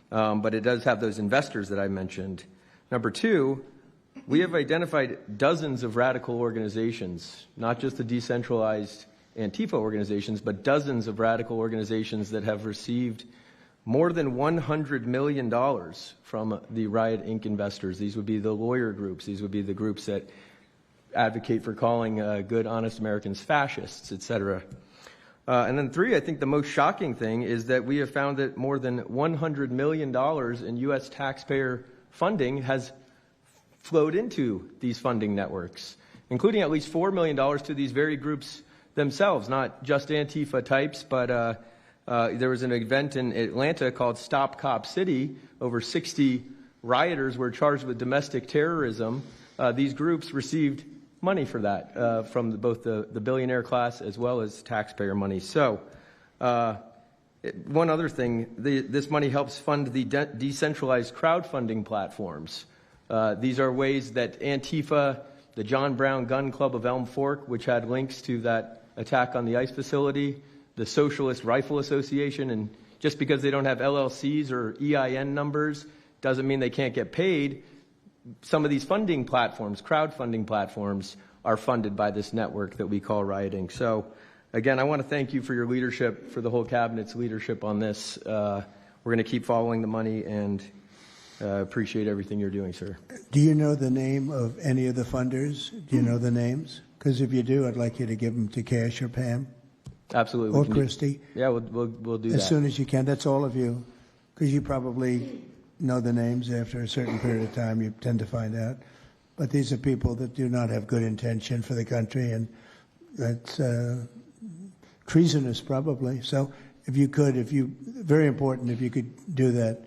But it does have those investors that I mentioned. Number two, we have identified dozens of radical organizations, not just the decentralized Antifa organizations, but dozens of radical organizations that have received more than $100 million from the Riot Inc. investors. These would be the lawyer groups. These would be the groups that advocate for calling good, honest Americans fascists, et cetera. And then 3, I think the most shocking thing is that we have found that more than $100 million in U.S. taxpayer funding has flowed into these funding networks, including at least $4 million to these very groups themselves, not just Antifa types, but there was an event in Atlanta called Stop Cop City. Over 60 rioters were charged with domestic terrorism. These groups received money for that from both the billionaire class as well as taxpayer money. So one other thing, this money helps fund the decentralized crowdfunding platforms. These are ways that Antifa, the John Brown Gun Club of Elm Fork, which had links to that attack on the ICE facility, the Socialist Rifle Association, and just because they don't have LLCs or EIN numbers doesn't mean they can't get paid. Some of these funding platforms, crowdfunding platforms, are funded by this network that we call Riot Inc. So, again, I want to thank you for your leadership, for the whole Cabinet's leadership on this. We're going to keep following the money and appreciate everything you're doing, sir. Do you know the name of any of the funders? Do you know the names? Because if you do, I'd like you to give them to Cash or Pam. Absolutely. Or Christy. Yeah, we'll do that. As soon as you can. That's all of you. Because you probably know the names after a certain period of time. You tend to find out. But these are people that do not have good intention for the country, and that's treasonous probably. So if you could, very important, if you could do that,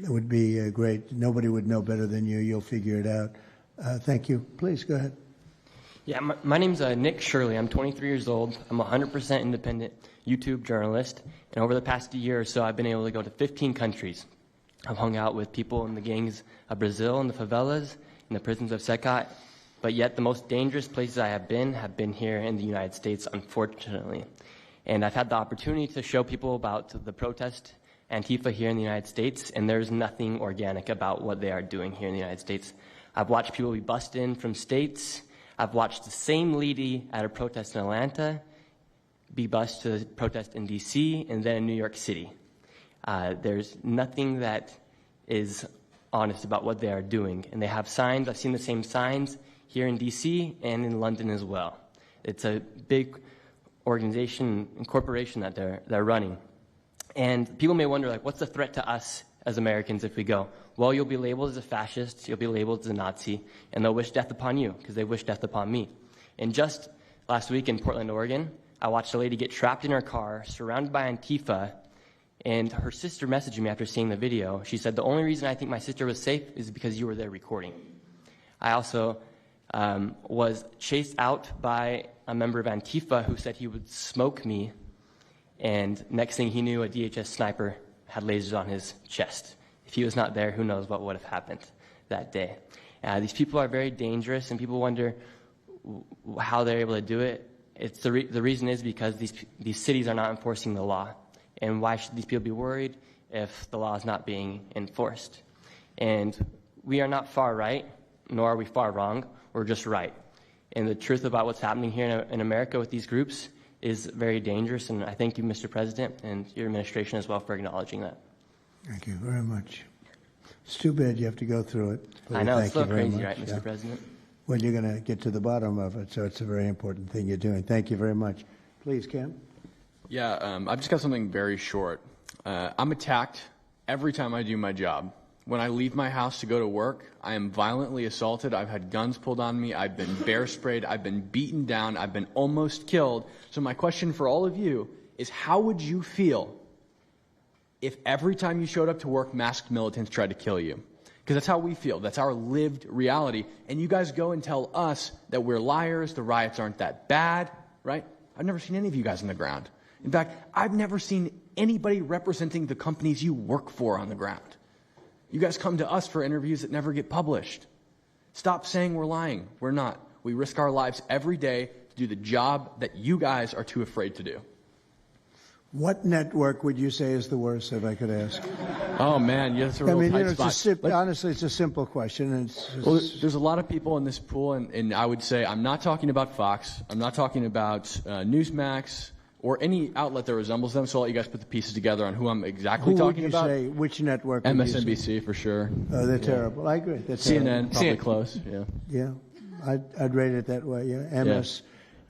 that would be great. Nobody would know better than you. You'll figure it out. Thank you. Please, go ahead. Yeah, my name's Nick Shirley. I'm 23 years old. I'm a 100% independent YouTube journalist. And over the past year or so, I've been able to go to 15 countries. I've hung out with people in the gangs of Brazil, in the favelas, in the prisons of Secot. But yet the most dangerous places I have been here in the United States, unfortunately. And I've had the opportunity to show people about the protest Antifa here in the United States, and there's nothing organic about what they are doing here in the United States. I've watched people be bussed in from states. I've watched the same lady at a protest in Atlanta be bused to protest in D.C. and then in New York City. There's nothing that is honest about what they are doing. And they have signs. I've seen the same signs here in D.C. and in London as well. It's a big organization and corporation that they're running. And people may wonder, like, what's the threat to us as Americans if we go? Well, you'll be labeled as a fascist, you'll be labeled as a Nazi, and they'll wish death upon you because they wish death upon me. And just last week in Portland, Oregon, I watched a lady get trapped in her car, surrounded by Antifa, and her sister messaged me after seeing the video. She said, the only reason I think my sister was safe is because you were there recording. I also was chased out by a member of Antifa who said he would smoke me, and next thing he knew, a DHS sniper had lasers on his chest. If he was not there, who knows what would have happened that day. These people are very dangerous, and people wonder how they're able to do it. It's the reason is because these cities are not enforcing the law. And why should these people be worried if the law is not being enforced? And we are not far right, nor are we far wrong. We're just right. And the truth about what's happening here in America with these groups is very dangerous. And I thank you, Mr. President, and your administration as well for acknowledging that. Thank you very much. It's too bad you have to go through it. I know, it's so crazy, much. right, Mr. President? Well, you're going to get to the bottom of it, so it's a very important thing you're doing. Thank you very much. Please, Cam. Yeah, I've just got something very short. I'm attacked every time I do my job. When I leave my house to go to work, I am violently assaulted. I've had guns pulled on me. I've been bear sprayed. I've been beaten down. I've been almost killed. So my question for all of you is, how would you feel if every time you showed up to work, masked militants tried to kill you? Because that's how we feel. That's our lived reality. And you guys go and tell us that we're liars, the riots aren't that bad, right? I've never seen any of you guys on the ground. In fact, I've never seen anybody representing the companies you work for on the ground. You guys come to us for interviews that never get published. Stop saying we're lying. We're not. We risk our lives every day to do the job that you guys are too afraid to do. What network would you say is the worst, if I could ask? Oh, man, yeah, that's a real tight spot. Honestly, it's a simple question. Well, there's a lot of people in this pool, and I would say I'm not talking about Fox. I'm not talking about Newsmax or any outlet that resembles them, so I'll let you guys put the pieces together on who I'm exactly talking about. Who would you say? Which network? MSNBC, for sure. Oh, they're terrible. I agree. They're CNN, probably close, yeah. Yeah, I'd rate it that way, yeah.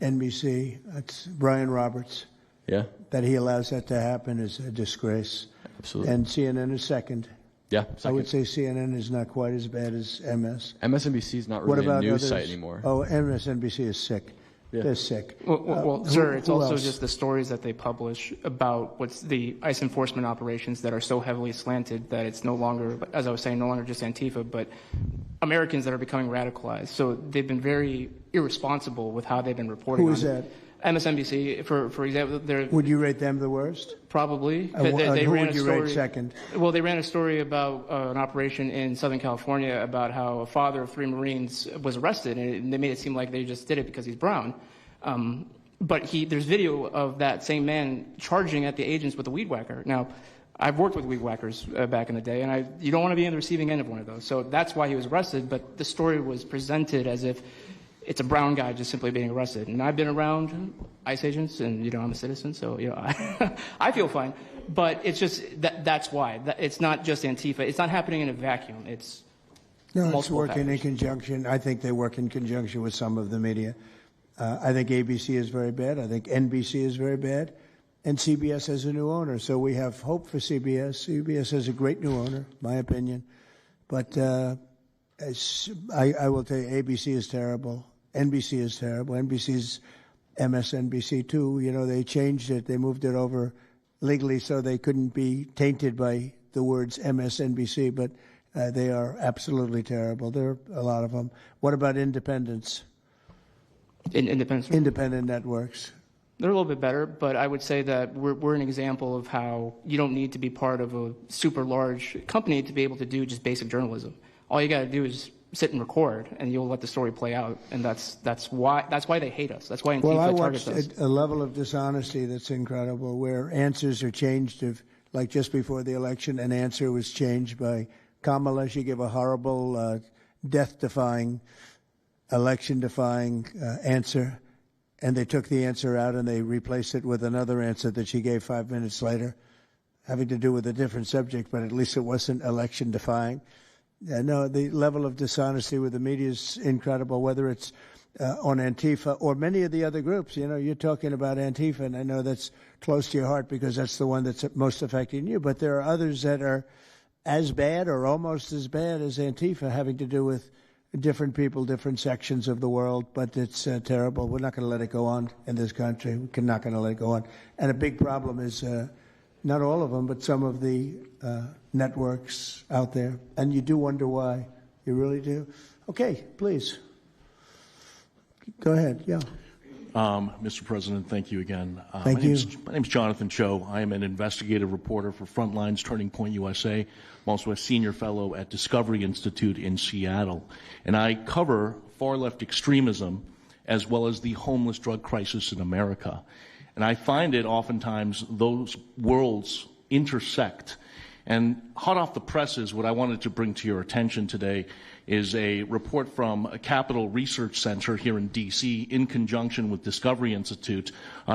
MSNBC, that's Brian Roberts. Yeah. That he allows that to happen is a disgrace. Absolutely. And CNN is second. Yeah, second. I would say CNN is not quite as bad as MS. MSNBC is not really a news site anymore. Oh, MSNBC is sick. Yeah. They're sick. Well, sir, it's also else? just the stories that they publish about what's the ICE enforcement operations that are so heavily slanted that it's no longer, as I was saying, no longer just Antifa, but Americans that are becoming radicalized. So they've been very irresponsible with how they've been reporting. Who is that? MSNBC, for example, would you rate them the worst? Probably. Who would you rate second? Well, they ran a story about an operation in Southern California about how a father of 3 Marines was arrested, and they made it seem like they just did it because he's brown. But there's video of that same man charging at the agents with a weed whacker. Now, I've worked with weed whackers back in the day, and you don't want to be on the receiving end of one of those. So that's why he was arrested, but the story was presented as if it's a brown guy just simply being arrested. And I've been around ICE agents, and, I'm a citizen, so, I feel fine. But it's just, that's why. It's not just Antifa. It's not happening in a vacuum. It's working in conjunction. I think they work in conjunction with some of the media. I think ABC is very bad. I think NBC is very bad. And CBS has a new owner, so we have hope for CBS. CBS has a great new owner, my opinion. But I will tell you, ABC is terrible. NBC is terrible. NBC's MSNBC too. They changed it. They moved it over legally so they couldn't be tainted by the words MSNBC, but they are absolutely terrible. There are a lot of them. What about independents? Independent networks. They're a little bit better, but I would say that we're an example of how you don't need to be part of a super large company to be able to do just basic journalism. All you got to do is sit and record, and you'll let the story play out. And that's why they hate us. That's why Antifa targets us. Well, I watched a level of dishonesty that's incredible, where answers are changed. Like just before the election, an answer was changed by Kamala. She gave a horrible, death-defying, election-defying answer, and they took the answer out and they replaced it with another answer that she gave 5 minutes later, having to do with a different subject, but at least it wasn't election-defying. No, the level of dishonesty with the media is incredible, whether it's on Antifa or many of the other groups. You're talking about Antifa, and I know that's close to your heart because that's the one that's most affecting you. But there are others that are as bad or almost as bad as Antifa, having to do with different people, different sections of the world. But it's terrible. We're not going to let it go on in this country. We're not going to let it go on. And a big problem is not all of them, but some of the networks out there. And you do wonder why. You really do. Okay, please. Go ahead. Yeah. Mr. President, thank you again. Thank you. My name's Jonathan Cho. I am an investigative reporter for Frontlines Turning Point USA. I'm also a senior fellow at Discovery Institute in Seattle. And I cover far-left extremism as well as the homeless drug crisis in America. And I find it oftentimes those worlds intersect. And hot off the presses, what I wanted to bring to your attention today is a report from a Capital Research Center here in D.C. in conjunction with Discovery Institute.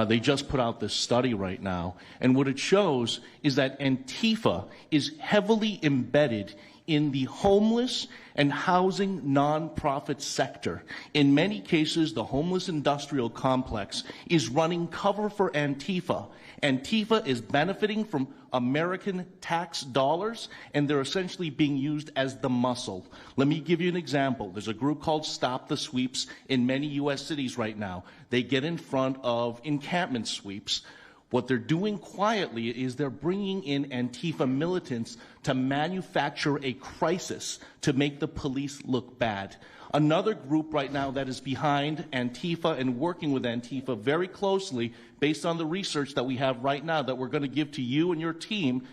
They just put out this study right now. And what it shows is that Antifa is heavily embedded in the homeless and housing nonprofit sector. In many cases, the homeless industrial complex is running cover for Antifa. Antifa is benefiting from American tax dollars, and they're essentially being used as the muscle. Let me give you an example. There's a group called Stop the Sweeps in many U.S. cities right now. They get in front of encampment sweeps. What they're doing quietly is they're bringing in Antifa militants to manufacture a crisis to make the police look bad. Another group right now that is behind Antifa and working with Antifa very closely, based on the research that we have right now that we're going to give to you and your team,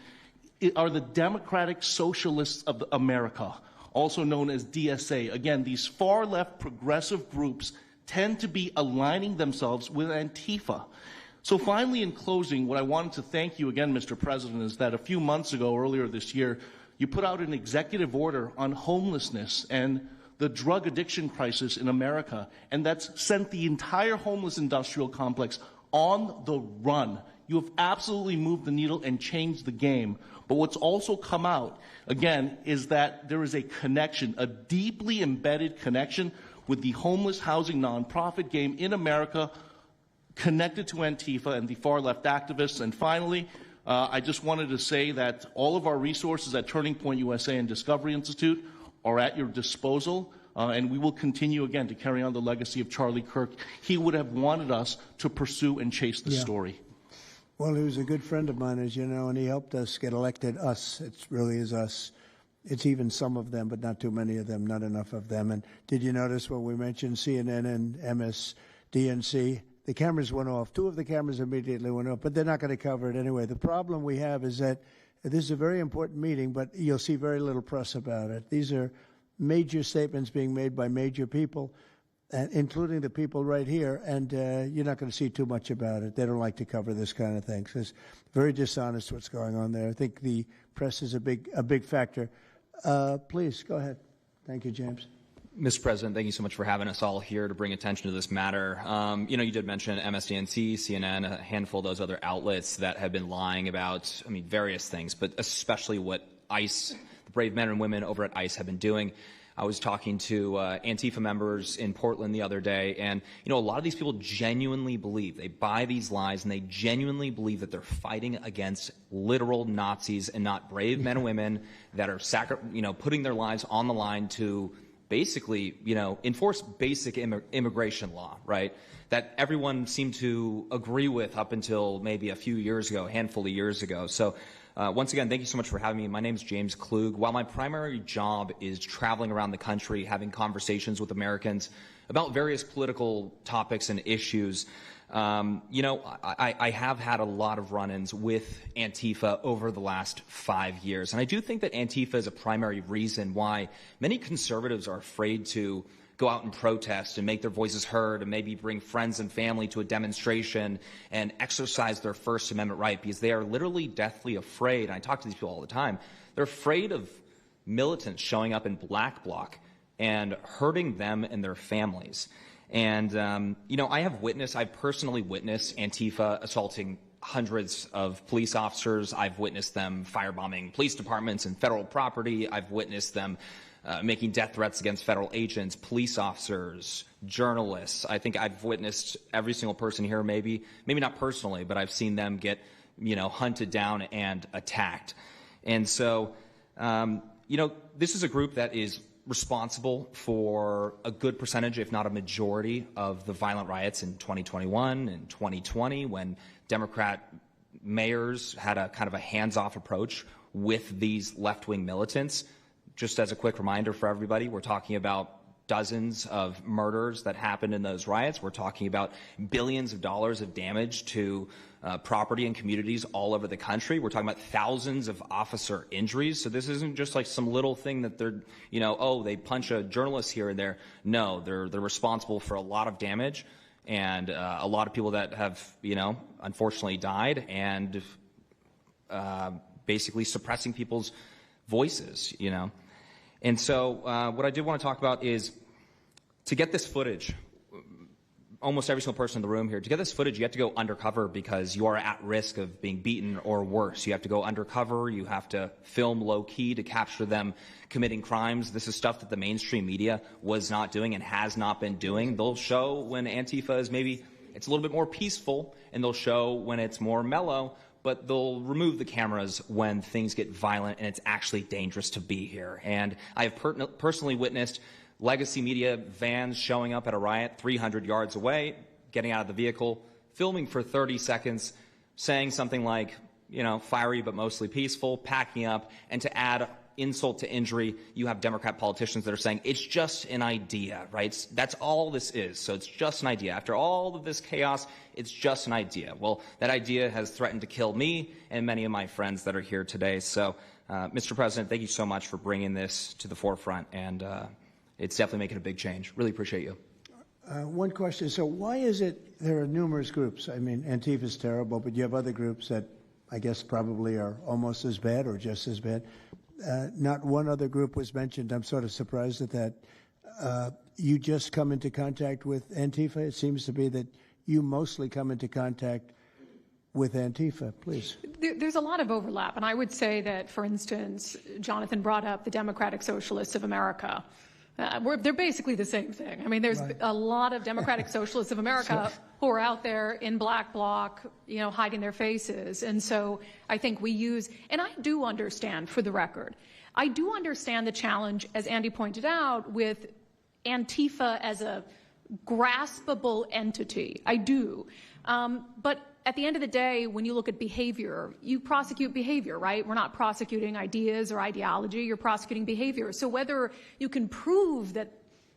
are the Democratic Socialists of America, also known as DSA. Again, these far-left progressive groups tend to be aligning themselves with Antifa. So finally, in closing, what I wanted to thank you again, Mr. President, is that a few months ago, earlier this year, you put out an executive order on homelessness and the drug addiction crisis in America, and that's sent the entire homeless industrial complex on the run. You have absolutely moved the needle and changed the game. But what's also come out, again, is that there is a connection, a deeply embedded connection with the homeless housing nonprofit game in America, connected to Antifa and the far-left activists. And finally, I just wanted to say that all of our resources at Turning Point USA and Discovery Institute are at your disposal, and we will continue, again, to carry on the legacy of Charlie Kirk. He would have wanted us to pursue and chase the story. Well, he was a good friend of mine, as you know, and he helped us get elected. Us, it really is us. It's even some of them, but not too many of them, not enough of them. And did you notice when we mentioned CNN and MSDNC, the cameras went off. 2 of the cameras immediately went off, but they're not going to cover it anyway. The problem we have is that this is a very important meeting, but you'll see very little press about it. These are major statements being made by major people, including the people right here, and you're not going to see too much about it. They don't like to cover this kind of thing. So it's very dishonest what's going on there. I think the press is a big factor. Please, go ahead. Thank you, James. Mr. President, thank you so much for having us all here to bring attention to this matter. You did mention MSDNC, CNN, a handful of those other outlets that have been lying about, various things, but especially what ICE, the brave men and women over at ICE have been doing. I was talking to Antifa members in Portland the other day, and, a lot of these people genuinely believe, they buy these lies, and they genuinely believe that they're fighting against literal Nazis and not brave men and women that are putting their lives on the line to basically, enforce basic immigration law, right? That everyone seemed to agree with up until maybe a few years ago, a handful of years ago. So once again, thank you so much for having me. My name is James Klug. While my primary job is traveling around the country, having conversations with Americans about various political topics and issues, I have had a lot of run-ins with Antifa over the last 5 years. And I do think that Antifa is a primary reason why many conservatives are afraid to go out and protest and make their voices heard and maybe bring friends and family to a demonstration and exercise their First Amendment right, because they are literally deathly afraid. And I talk to these people all the time. They're afraid of militants showing up in black bloc and hurting them and their families. And, I've personally witnessed Antifa assaulting hundreds of police officers. I've witnessed them firebombing police departments and federal property. I've witnessed them making death threats against federal agents, police officers, journalists. I think I've witnessed every single person here, maybe not personally, but I've seen them get, hunted down and attacked. And so, this is a group that is responsible for a good percentage, if not a majority, of the violent riots in 2021 and 2020, when Democrat mayors had a kind of a hands-off approach with these left-wing militants. Just as a quick reminder for everybody, we're talking about dozens of murders that happened in those riots. We're talking about billions of dollars of damage to property and communities all over the country. We're talking about thousands of officer injuries. So this isn't just like some little thing that they're, oh, they punch a journalist here and there. No, they're responsible for a lot of damage and a lot of people that have, unfortunately died and basically suppressing people's voices, And so what I did want to talk about is to get this footage, almost every single person in the room here, to get this footage, you have to go undercover because you are at risk of being beaten or worse. You have to go undercover. You have to film low-key to capture them committing crimes. This is stuff that the mainstream media was not doing and has not been doing. They'll show when Antifa is maybe it's a little bit more peaceful, and they'll show when it's more mellow, but they'll remove the cameras when things get violent and it's actually dangerous to be here. And I have personally witnessed legacy media vans showing up at a riot 300 yards away, getting out of the vehicle, filming for 30 seconds, saying something like, fiery but mostly peaceful, packing up, and to add insult to injury, you have Democrat politicians that are saying it's just an idea, right? That's all this is. So it's just an idea. After all of this chaos, it's just an idea. Well, that idea has threatened to kill me and many of my friends that are here today. So, Mr. President, thank you so much for bringing this to the forefront, and it's definitely making a big change. Really appreciate you. One question. So why is it there are numerous groups? I mean, Antifa is terrible, but you have other groups that I guess probably are almost as bad or just as bad. Not one other group was mentioned. I'm sort of surprised at that. You just come into contact with Antifa? It seems to be that you mostly come into contact with Antifa. Please. There's a lot of overlap, and I would say that, for instance, Jonathan brought up the Democratic Socialists of America. They're basically the same thing. I mean, there's a lot of Democratic Socialists of America who are out there in black bloc, hiding their faces. And so I think we use, and I do understand, for the record, I do understand the challenge, as Andy pointed out, with Antifa as a graspable entity. I do. But at the end of the day, when you look at behavior, you prosecute behavior, right? We're not prosecuting ideas or ideology. You're prosecuting behavior. So whether you can prove that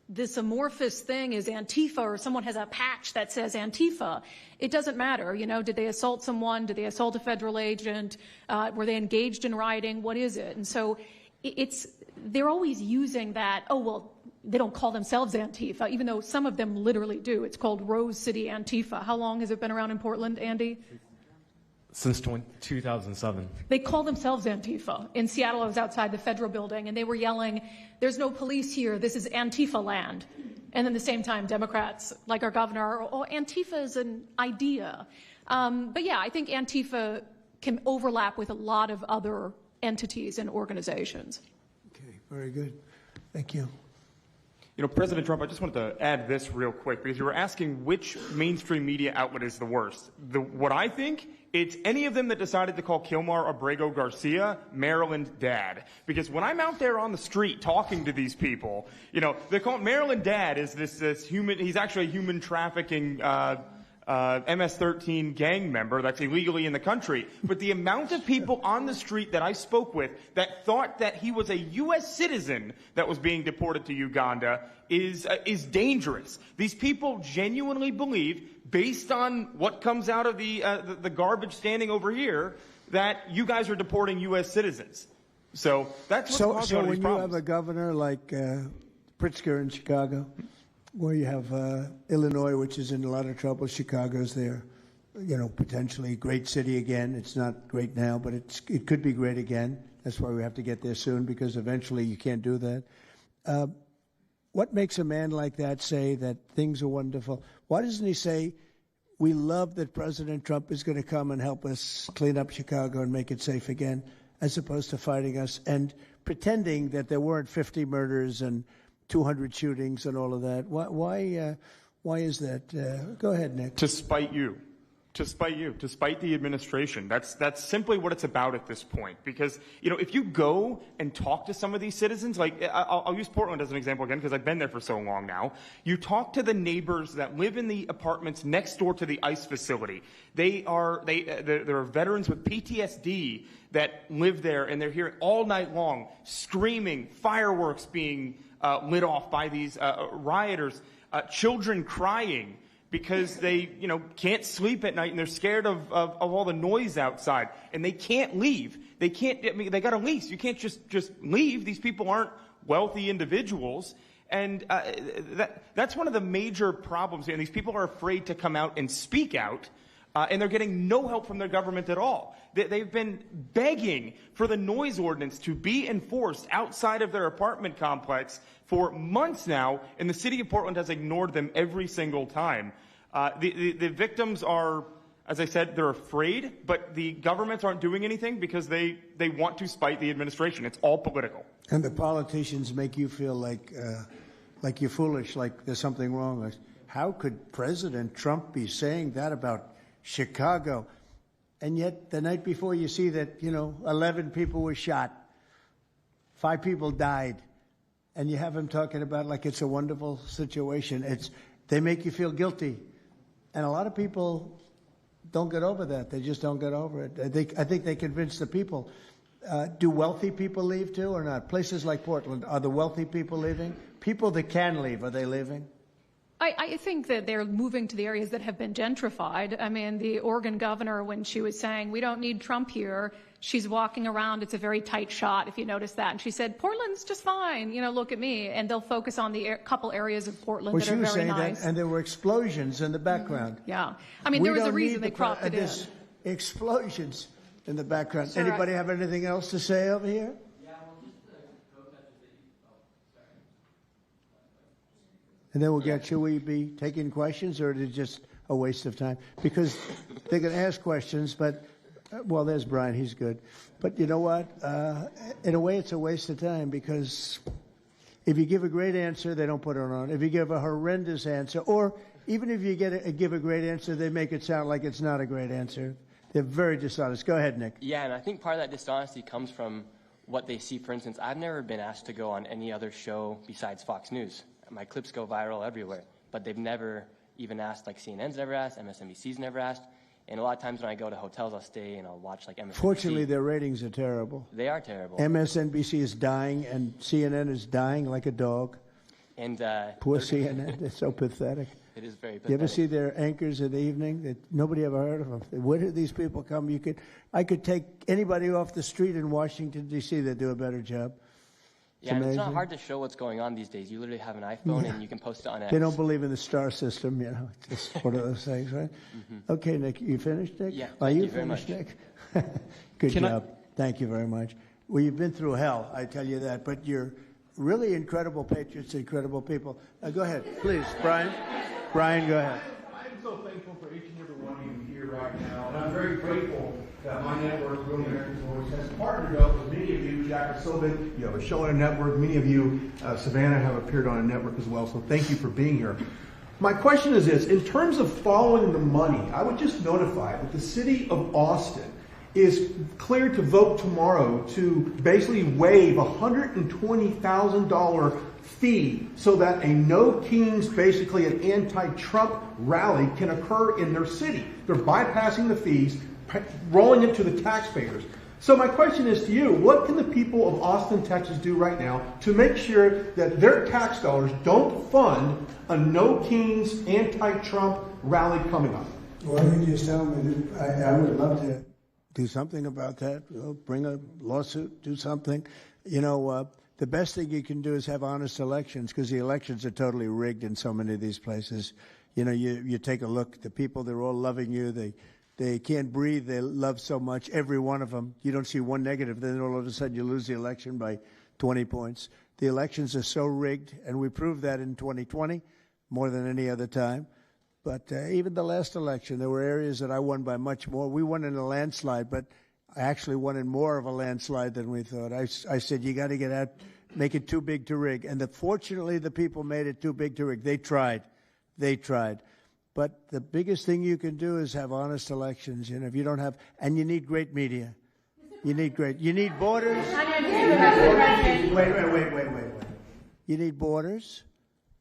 this amorphous thing is Antifa or someone has a patch that says Antifa, it doesn't matter. Did they assault someone? Did they assault a federal agent? Were they engaged in rioting? What is it? And so they're always using that, they don't call themselves Antifa, even though some of them literally do. It's called Rose City Antifa. How long has it been around in Portland, Andy? Since 2007. They call themselves Antifa. In Seattle, I was outside the federal building, and they were yelling, "There's no police here. This is Antifa land." And then at the same time, Democrats, like our governor, Antifa is an idea. But yeah, I think Antifa can overlap with a lot of other entities and organizations. Okay, very good. Thank you. President Trump, I just wanted to add this real quick because you were asking which mainstream media outlet is the worst. What I think, it's any of them that decided to call Kilmar Abrego Garcia Maryland Dad. Because when I'm out there on the street talking to these people, they call Maryland Dad is this human, he's actually a human trafficking MS-13 gang member that's illegally in the country. But the amount of people on the street that I spoke with that thought that he was a U.S. citizen that was being deported to Uganda is dangerous. These people genuinely believe, based on what comes out of the garbage standing over here, that you guys are deporting U.S. citizens. So that's what's causing all these when problems. you have a governor like Pritzker in Chicago, where you have Illinois, which is in a lot of trouble. Chicago's there, potentially great city again. It's not great now, but it could be great again. That's why we have to get there soon, because eventually you can't do that. What makes a man like that say that things are wonderful? Why doesn't he say, we love that President Trump is going to come and help us clean up Chicago and make it safe again, as opposed to fighting us and pretending that there weren't 50 murders and 200 shootings and all of that? Why is that? Go ahead, Nick. To spite you. To spite the administration. That's simply what it's about at this point. Because, if you go and talk to some of these citizens, like, I'll use Portland as an example again, because I've been there for so long now. You talk to the neighbors that live in the apartments next door to the ICE facility. There are veterans with PTSD that live there, and they're here all night long, screaming, fireworks being lit off by these rioters, children crying because they, can't sleep at night and they're scared of all the noise outside, and they can't leave. They can't. I mean, they got a lease. You can't just leave. These people aren't wealthy individuals, and that's one of the major problems here. And these people are afraid to come out and speak out, and they're getting no help from their government at all. They've been begging for the noise ordinance to be enforced outside of their apartment complex for months now, and the city of Portland has ignored them every single time. The victims are, as I said, they're afraid, but the governments aren't doing anything because they want to spite the administration. It's all political. And the politicians make you feel like you're foolish, like there's something wrong. How could President Trump be saying that about Chicago? And yet the night before you see that, 11 people were shot, 5 people died, and you have him talking about like it's a wonderful situation. They make you feel guilty. And a lot of people don't get over that. They just don't get over it. I think they convince the people. Do wealthy people leave too or not? Places like Portland, are the wealthy people leaving? People that can leave, are they leaving? I think that they're moving to the areas that have been gentrified. I mean, the Oregon governor, when she was saying, we don't need Trump here, she's walking around. It's a very tight shot, if you notice that. And she said, Portland's just fine. Look at me. And they'll focus on the couple areas of Portland that are very nice. Well, she was saying that, and there were explosions in the background. Mm-hmm. Yeah. I mean, there was a reason they cropped it in. Explosions in the background. Sir, anybody have anything else to say over here? And then we'll get, should we be taking questions, or is it just a waste of time? Because they can ask questions, but, well, there's Brian, he's good. But you know what? In a way, it's a waste of time, because if you give a great answer, they don't put it on. If you give a horrendous answer, or even if you give a great answer, they make it sound like it's not a great answer. They're very dishonest. Go ahead, Nick. Yeah, and I think part of that dishonesty comes from what they see. For instance, I've never been asked to go on any other show besides Fox News. My clips go viral everywhere, but they've never even asked, like CNN's never asked, MSNBC's never asked, and a lot of times when I go to hotels, I'll stay and I'll watch like MSNBC. Fortunately, their ratings are terrible. They are terrible. MSNBC is dying, and CNN is dying like a dog. And poor CNN, it's so pathetic. It is very pathetic. You ever see their anchors in the evening? That nobody ever heard of them. Where did these people come? I could take anybody off the street in Washington, D.C. that do a better job. Yeah, and it's not hard to show what's going on these days. You literally have an iPhone and you can post it on X. They don't believe in the star system, It's just one of those things, right? Mm-hmm. Okay, Nick, you finished, Nick? Yeah, Are you very finished, much. Nick? Good job. Thank you very much. Well, you've been through hell, I tell you that, but you're really incredible patriots, incredible people. Go ahead, please, Brian. Brian, go ahead. I'm so thankful for each and every one of you here right now, and I'm very grateful that my network, Real American Voice, has partnered up with many of you. Jack and Sylvan, you have a show on a network. Many of you, Savannah, have appeared on a network as well, so thank you for being here. My question is this: in terms of following the money, I would just notify that the city of Austin is cleared to vote tomorrow to basically waive a $120,000 fee so that a No Kings, basically an anti-Trump rally, can occur in their city. They're bypassing the fees, rolling it to the taxpayers. So my question is to you: what can the people of Austin, Texas do right now to make sure that their tax dollars don't fund a No Kings anti-Trump rally coming up? Well, you just tell me. I would love to do something about that. Bring a lawsuit, do something. The best thing you can do is have honest elections, because the elections are totally rigged in so many of these places. You take a look. The people, they're all loving you. They can't breathe. They love so much, every one of them. You don't see one negative. Then all of a sudden you lose the election by 20 points. The elections are so rigged, and we proved that in 2020 more than any other time. But even the last election, there were areas that I won by much more. We won in a landslide, but I actually won in more of a landslide than we thought. I said, you got to get out, make it too big to rig. And fortunately, the people made it too big to rig. They tried. But the biggest thing you can do is have honest elections. If you don't have, and you need great media. You need borders. Wait. You need borders.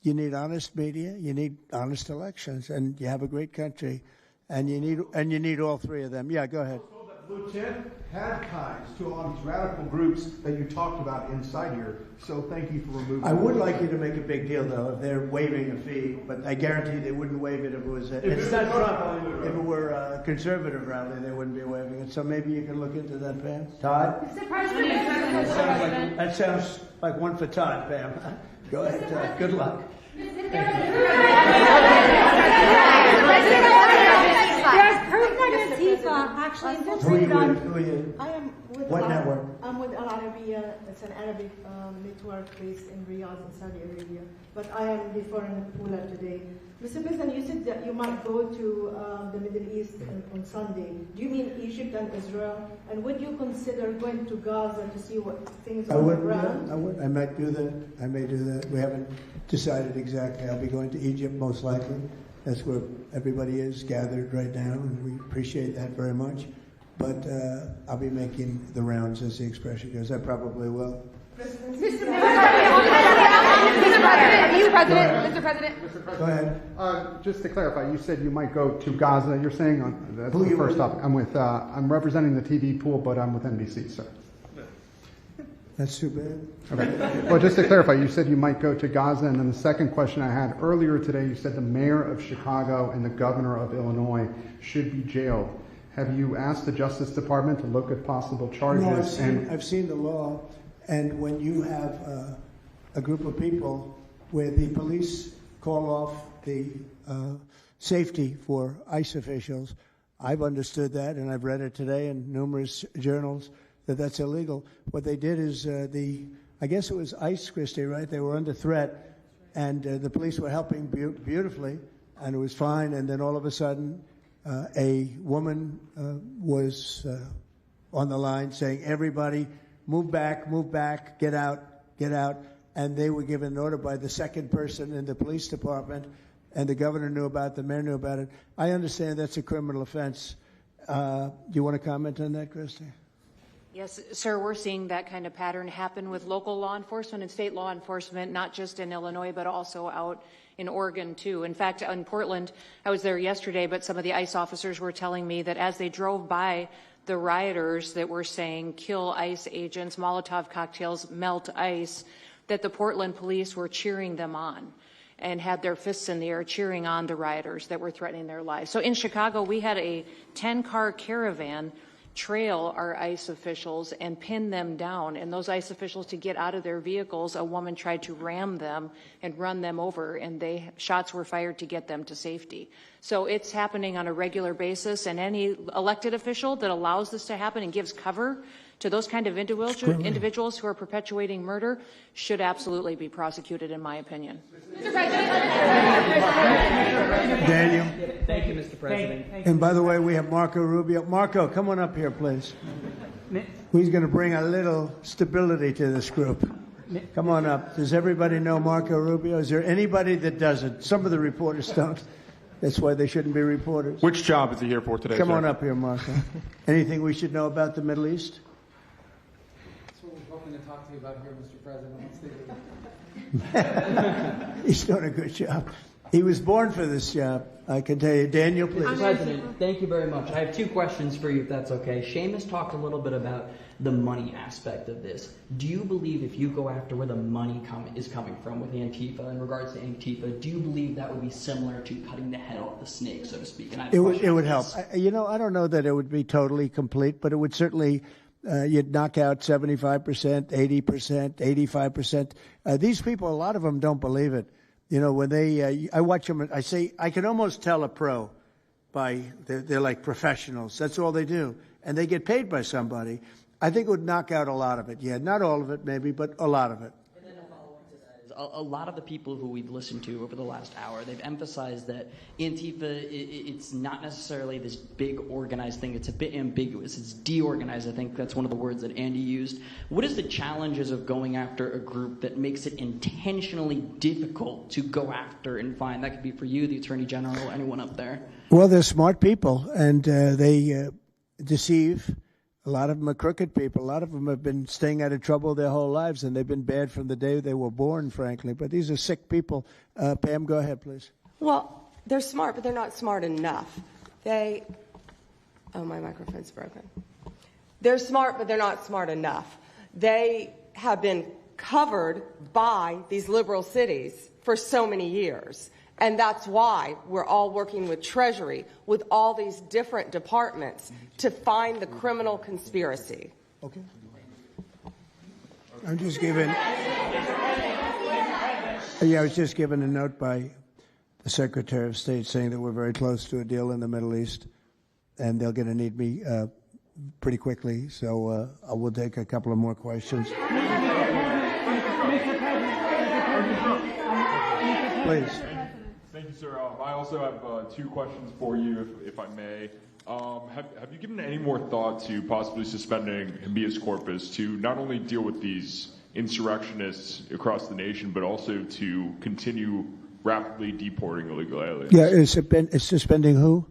You need honest media. You need honest elections, and you have a great country, and you need all three of them. Yeah, go ahead. Lieutenant had ties to a lot of these radical groups that you talked about inside here. So thank you for removing. I would like you to make a big deal, though, if they're waiving a fee, but I guarantee they wouldn't waive it if it was. It's not Trump. If it were a conservative rally, they wouldn't be waiving it. So maybe you can look into that, Pam. Todd. That sounds like one for Todd, Pam. Go ahead, Todd. Good luck. There's proof that ANTIFA actually infiltrated on. Who are you? I am with What network? I'm with Al Arabiya. It's an Arabic network based in Riyadh in Saudi Arabia. But I am the foreign ruler today. Mr. President, you said that you might go to the Middle East on Sunday. Do you mean Egypt and Israel? And would you consider going to Gaza to see what things are on the ground? I would. I might do that. I may do that. We haven't decided exactly. I'll be going to Egypt most likely. That's where everybody is gathered right now, and we appreciate that very much. But I'll be making the rounds, as the expression goes. I probably will. Mr. President. Go ahead. Just to clarify, you said you might go to Gaza. You're saying that's Who the you first with? topic. I'm representing the TV pool, but I'm with NBC, sir. That's too bad. Okay. Well, just to clarify, you said you might go to Gaza, and then the second question I had earlier today, you said the mayor of Chicago and the governor of Illinois should be jailed. Have you asked the Justice Department to look at possible charges? No, I've seen the law, and when you have a group of people where the police call off the safety for ICE officials, I've understood that, and I've read it today in numerous journals, that's illegal. What they did is I guess it was ICE, Christie, right? They were under threat, and the police were helping beautifully, and it was fine. And then all of a sudden, a woman was on the line saying, "Everybody, move back, get out." And they were given an order by the second person in the police department, and the governor knew about it, the mayor knew about it. I understand that's a criminal offense. Do you want to comment on that, Christie? Yes, sir, we're seeing that kind of pattern happen with local law enforcement and state law enforcement, not just in Illinois, but also out in Oregon, too. In fact, in Portland, I was there yesterday, but some of the ICE officers were telling me that as they drove by the rioters that were saying, kill ICE agents, Molotov cocktails, melt ICE, that the Portland police were cheering them on and had their fists in the air cheering on the rioters that were threatening their lives. So in Chicago, we had a 10-car caravan trail our ICE officials and pin them down. And those ICE officials, to get out of their vehicles, a woman tried to ram them and run them over, and shots were fired to get them to safety. So it's happening on a regular basis, and any elected official that allows this to happen and gives cover to those kind of individuals who are perpetuating murder should absolutely be prosecuted, in my opinion. Mr. President. Daniel. Thank you, Mr. President. And by the way, we have Marco Rubio. Marco, come on up here, please. He's going to bring a little stability to this group. Come on up. Does everybody know Marco Rubio? Is there anybody that doesn't? Some of the reporters don't. That's why they shouldn't be reporters. Which job is he here for today, Come sir? on up here, Marco. Anything we should know about the Middle East? That's what we're hoping to talk to you about here, Mr. President. He's doing a good job. He was born for this job, I can tell you. Daniel, please. Mr. President, thank you very much. I have two questions for you, if that's okay. Seamus talked a little bit about the money aspect of this. Do you believe if you go after where the money is coming from with Antifa, in regards to Antifa, do you believe that would be similar to cutting the head off the snake, so to speak? And It would help. I don't know that it would be totally complete, but it would certainly, you'd knock out 75%, 80%, 85%. These people, a lot of them don't believe it. You know, when I watch them, I say, I can almost tell a pro they're like professionals. That's all they do. And they get paid by somebody. I think it would knock out a lot of it. Yeah, not all of it maybe, but a lot of it. And then a follow-up to that is a lot of the people who we've listened to over the last hour, they've emphasized that Antifa, it's not necessarily this big organized thing. It's a bit ambiguous. It's deorganized. I think that's one of the words that Andy used. What is the challenges of going after a group that makes it intentionally difficult to go after and find? That could be for you, the Attorney General, anyone up there. Well, they're smart people, and they deceive. A lot of them are crooked people. A lot of them have been staying out of trouble their whole lives, and they've been bad from the day they were born, frankly. But these are sick people. Pam, go ahead, please. Well, they're smart, but they're not smart enough. Oh, my microphone's broken. They're smart, but they're not smart enough. They have been covered by these liberal cities for so many years. And that's why we're all working with Treasury, with all these different departments to find the criminal conspiracy. Okay. I'm just giving. Yeah, I was just given a note by the Secretary of State saying that we're very close to a deal in the Middle East, and they're going to need me pretty quickly. So I will take a couple of more questions. Please. Thank you, sir. I also have two questions for you, if I may. Have you given any more thought to possibly suspending habeas corpus to not only deal with these insurrectionists across the nation, but also to continue rapidly deporting illegal aliens? Yeah, it's suspending who?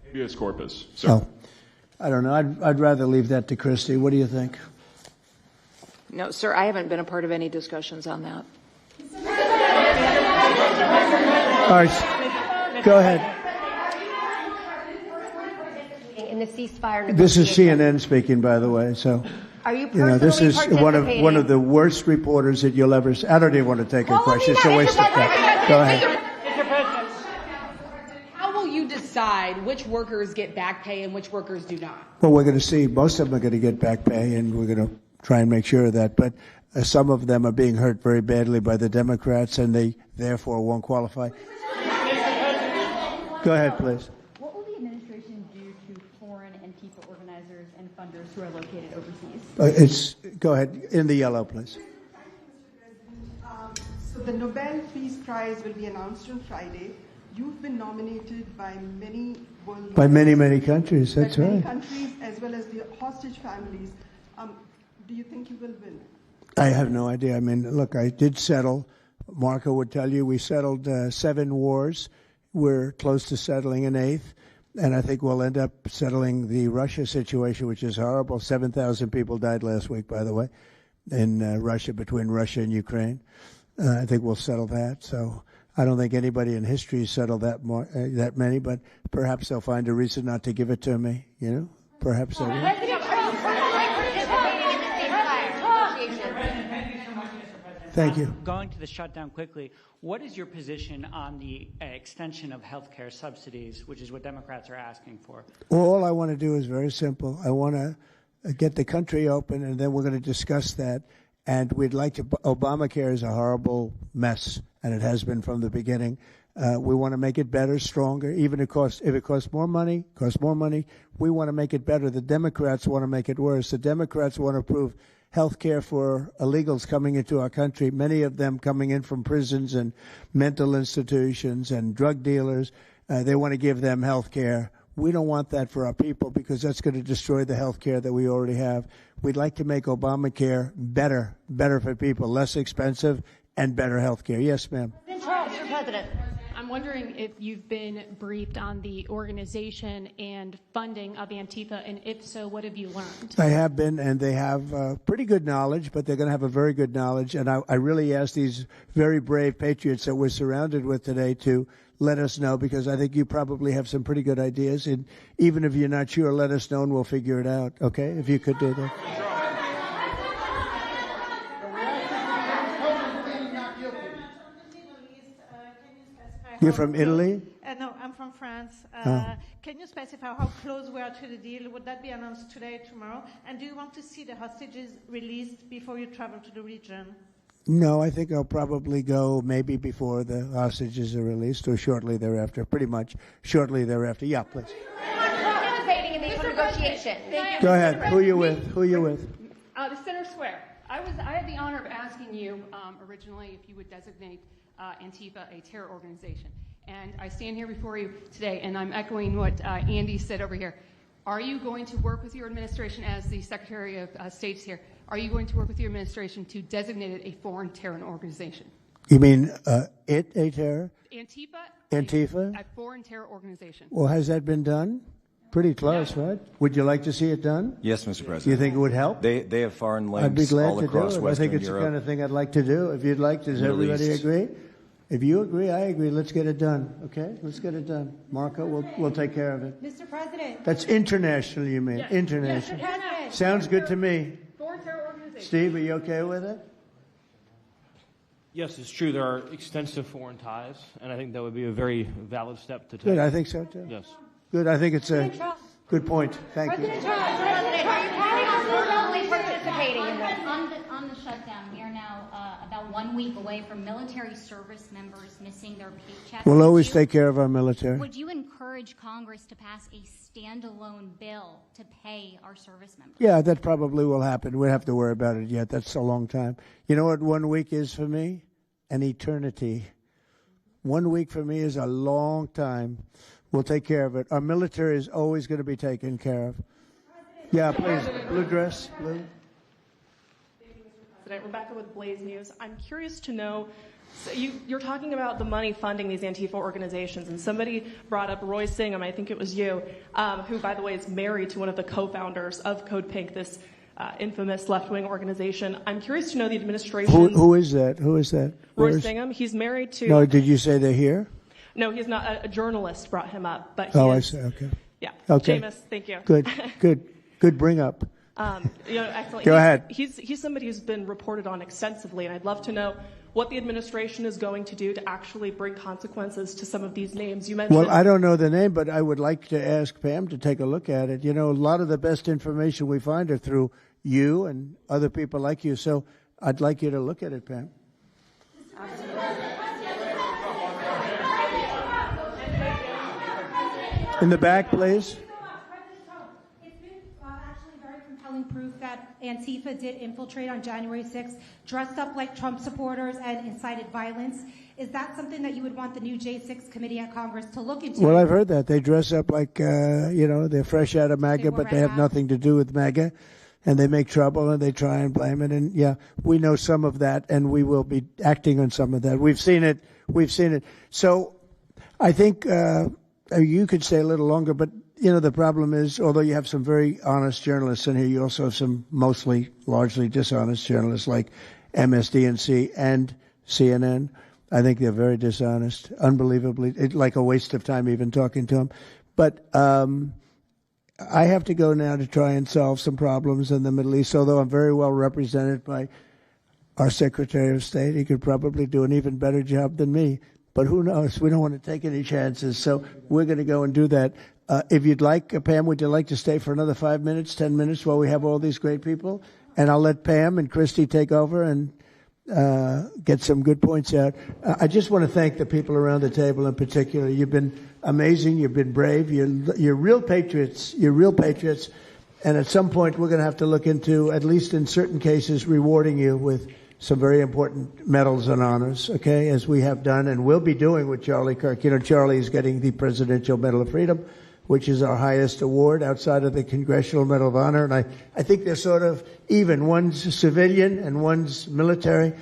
Habeas corpus, sir. Oh, I don't know. I'd rather leave that to Christie. What do you think? No, sir, I haven't been a part of any discussions on that. All right, go ahead. In the ceasefire This is CNN speaking, by the way. So, are you this is one of the worst reporters that you'll ever see. I don't even want to take a question. It's a waste of time. Go ahead. Mr. President, how will you decide which workers get back pay and which workers do not? Well, we're going to see. Most of them are going to get back pay, and we're going to try and make sure of that. But some of them are being hurt very badly by the Democrats, and they therefore won't qualify. Go ahead, please. What will the administration do to foreign ANTIFA organizers and funders who are located overseas? Go ahead. In the yellow, please. So the Nobel Peace Prize will be announced on Friday. You've been nominated by many world leaders. By many countries. That's right. Many countries, as well as the hostage families. Do you think you will win? I have no idea. I mean, look, I did settle. Marco would tell you we settled 7 wars. We're close to settling an 8th. And I think we'll end up settling the Russia situation, which is horrible. 7,000 people died last week, by the way, in Russia, between Russia and Ukraine. I think we'll settle that. So I don't think anybody in history has settled that many, but perhaps they'll find a reason not to give it to me, Perhaps they will. Thank you. Going to the shutdown quickly, what is your position on the extension of health care subsidies, which is what Democrats are asking for? Well, all I want to do is very simple. I want to get the country open, and then we're going to discuss that. And we'd like to. Obamacare is a horrible mess, and it has been from the beginning. We want to make it better, stronger, even if it costs more money, we want to make it better. The Democrats want to make it worse. The Democrats want to approve health care for illegals coming into our country, many of them coming in from prisons and mental institutions and drug dealers. They want to give them health care. We don't want that for our people because that's going to destroy the health care that we already have. We'd like to make Obamacare better for people, less expensive and better health care. Yes, ma'am. Mr. President. I'm wondering if you've been briefed on the organization and funding of Antifa, and if so, what have you learned? I have been, and they have pretty good knowledge, but they're going to have a very good knowledge. And I really ask these very brave patriots that we're surrounded with today to let us know, because I think you probably have some pretty good ideas. And even if you're not sure, let us know and we'll figure it out, okay? If you could do that. You're from Italy? No, I'm from France. Can you specify how close we are to the deal? Would that be announced today, tomorrow? And do you want to see the hostages released before you travel to the region? No, I think I'll probably go maybe before the hostages are released or shortly thereafter, pretty much shortly thereafter. Yeah, please. Participating in the negotiation. Go ahead. Who are you with? The Center Square. I had the honor of asking you originally if you would designate Antifa a terror organization. And I stand here before you today, and I'm echoing what Andy said over here. Are you going to work with your administration, as the Secretary of State's here, are you going to work with your administration to designate it a foreign terror organization? You mean a terror? Antifa? A foreign terror organization. Well, has that been done? Pretty close, right? Would you like to see it done? Yes, Mr. President. You think it would help? They have foreign links I'd be glad all to across do it. Western I think it's Europe, the kind of thing I'd like to do. If you'd like, does Middle everybody East. agree? If you agree, I agree. Let's get it done. Okay? Let's get it done. Marco, we'll take care of it. Mr. President. That's international, you mean? Yes. International. Yes, Mr. President. Sounds good to me. Foreign terror organizations. Steve, are you okay with it? Yes, it's true. There are extensive foreign ties, and I think that would be a very valid step to take. Good, I think so too. Yes. Good, I think it's a good point. Thank you. President, are you planning on fully participating in this? On the shutdown, we are now about 1 week away from military service members missing their paychecks. We'll always take care of our military. Would you encourage Congress to pass a standalone bill to pay our service members? Yeah, that probably will happen. We don't have to worry about it yet. That's a long time. You know what 1 week is for me? An eternity. 1 week for me is a long time. We'll take care of it. Our military is always going to be taken care of. Yeah, please. Blue dress. Blue. President, Rebecca with Blaze News. I'm curious to know, so you're talking about the money funding these Antifa organizations, and somebody brought up Roy Singham, I think it was you, who, by the way, is married to one of the co-founders of Code Pink, this infamous left-wing organization. I'm curious to know the administration. Who is that? Who is that? Roy Singham. He's married to. No, did you say they're here? No, he's not. A journalist brought him up, but I see. Okay. Yeah. Okay. Seamus, thank you. Good bring up. Excellent. Go ahead. He's somebody who's been reported on extensively, and I'd love to know what the administration is going to do to actually bring consequences to some of these names. You mentioned. Well, I don't know the name, but I would like to ask Pam to take a look at it. You know, a lot of the best information we find are through you and other people like you. So I'd like you to look at it, Pam. In the back, please. Proof that Antifa did infiltrate on January 6th, dressed up like Trump supporters and incited violence. Is that something that you would want the new J6 committee at Congress to look into? Well, I've heard that. They dress up like, they're fresh out of MAGA, but they have nothing to do with MAGA. And they make trouble and they try and blame it. And yeah, we know some of that and we will be acting on some of that. We've seen it. So I think you could stay a little longer, but you know, the problem is, although you have some very honest journalists in here, you also have some largely dishonest journalists like MSDNC and CNN. I think they're very dishonest, unbelievably, like a waste of time even talking to them. But I have to go now to try and solve some problems in the Middle East, although I'm very well represented by our Secretary of State. He could probably do an even better job than me. But who knows? We don't want to take any chances. So we're going to go and do that. If you'd like, Pam, would you like to stay for another 5 minutes, 10 minutes while we have all these great people? And I'll let Pam and Christy take over and get some good points out. I just want to thank the people around the table in particular. You've been amazing. You've been brave. You're real patriots. You're real patriots. And at some point, we're going to have to look into, at least in certain cases, rewarding you with some very important medals and honors, okay, as we have done and will be doing with Charlie Kirk. You know, Charlie is getting the Presidential Medal of Freedom, which is our highest award outside of the Congressional Medal of Honor. And I think they're sort of even. One's civilian and one's military.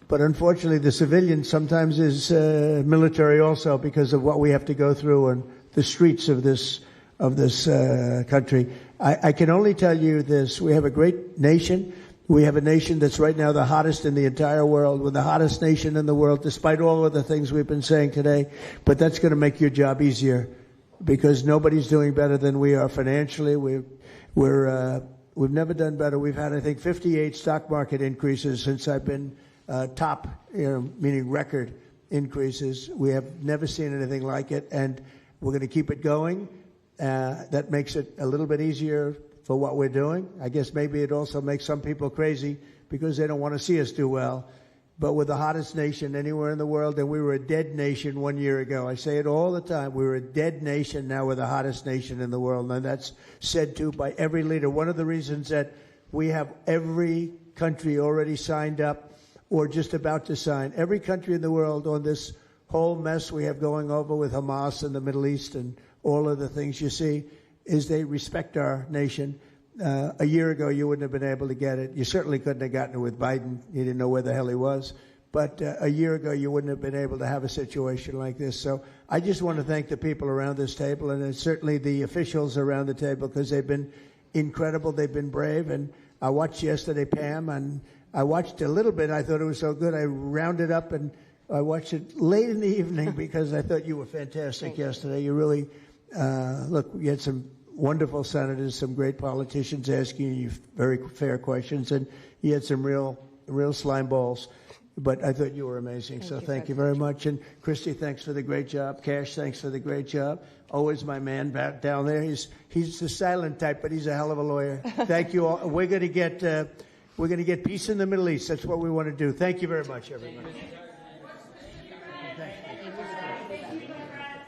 But unfortunately, the civilian sometimes is military also because of what we have to go through on the streets of this country. I can only tell you this. We have a great nation. We have a nation that's right now the hottest in the entire world. We're the hottest nation in the world, despite all of the things we've been saying today. But that's going to make your job easier because nobody's doing better than we are financially. We've never done better. We've had, I think, 58 stock market increases since I've been top, meaning record increases. We have never seen anything like it, and we're going to keep it going. That makes it a little bit easier for what we're doing. I guess maybe it also makes some people crazy because they don't want to see us do well. But we're the hottest nation anywhere in the world, and we were a dead nation 1 year ago. I say it all the time. We were a dead nation. Now we're the hottest nation in the world, and that's said to by every leader. One of the reasons that we have every country already signed up or just about to sign, every country in the world on this whole mess we have going over with Hamas in the Middle East and all of the things you see, is they respect our nation. A year ago, you wouldn't have been able to get it. You certainly couldn't have gotten it with Biden. You didn't know where the hell he was. But a year ago, you wouldn't have been able to have a situation like this. So I just want to thank the people around this table and certainly the officials around the table because they've been incredible. They've been brave. And I watched yesterday, Pam, and I watched a little bit. I thought it was so good. I rounded up and I watched it late in the evening because I thought you were fantastic yesterday. You really, look, you had some wonderful senators, some great politicians asking you very fair questions, and you had some real slime balls. But I thought you were amazing, so thank you very much. And Christy, thanks for the great job. Cash, thanks for the great job. Always my man back down there. He's the silent type, but he's a hell of a lawyer. Thank you all. We're going to get peace in the Middle East. That's what we want to do. Thank you very much, everybody.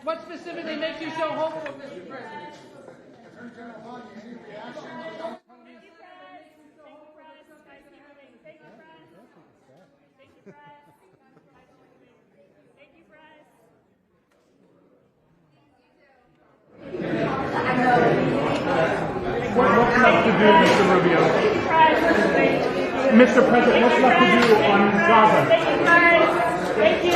What specifically makes you so hopeful, Mr. President? What's left to do, Mr. Rubio? Mr. President, what's left to do on Gaza? Thank you.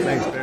Thanks.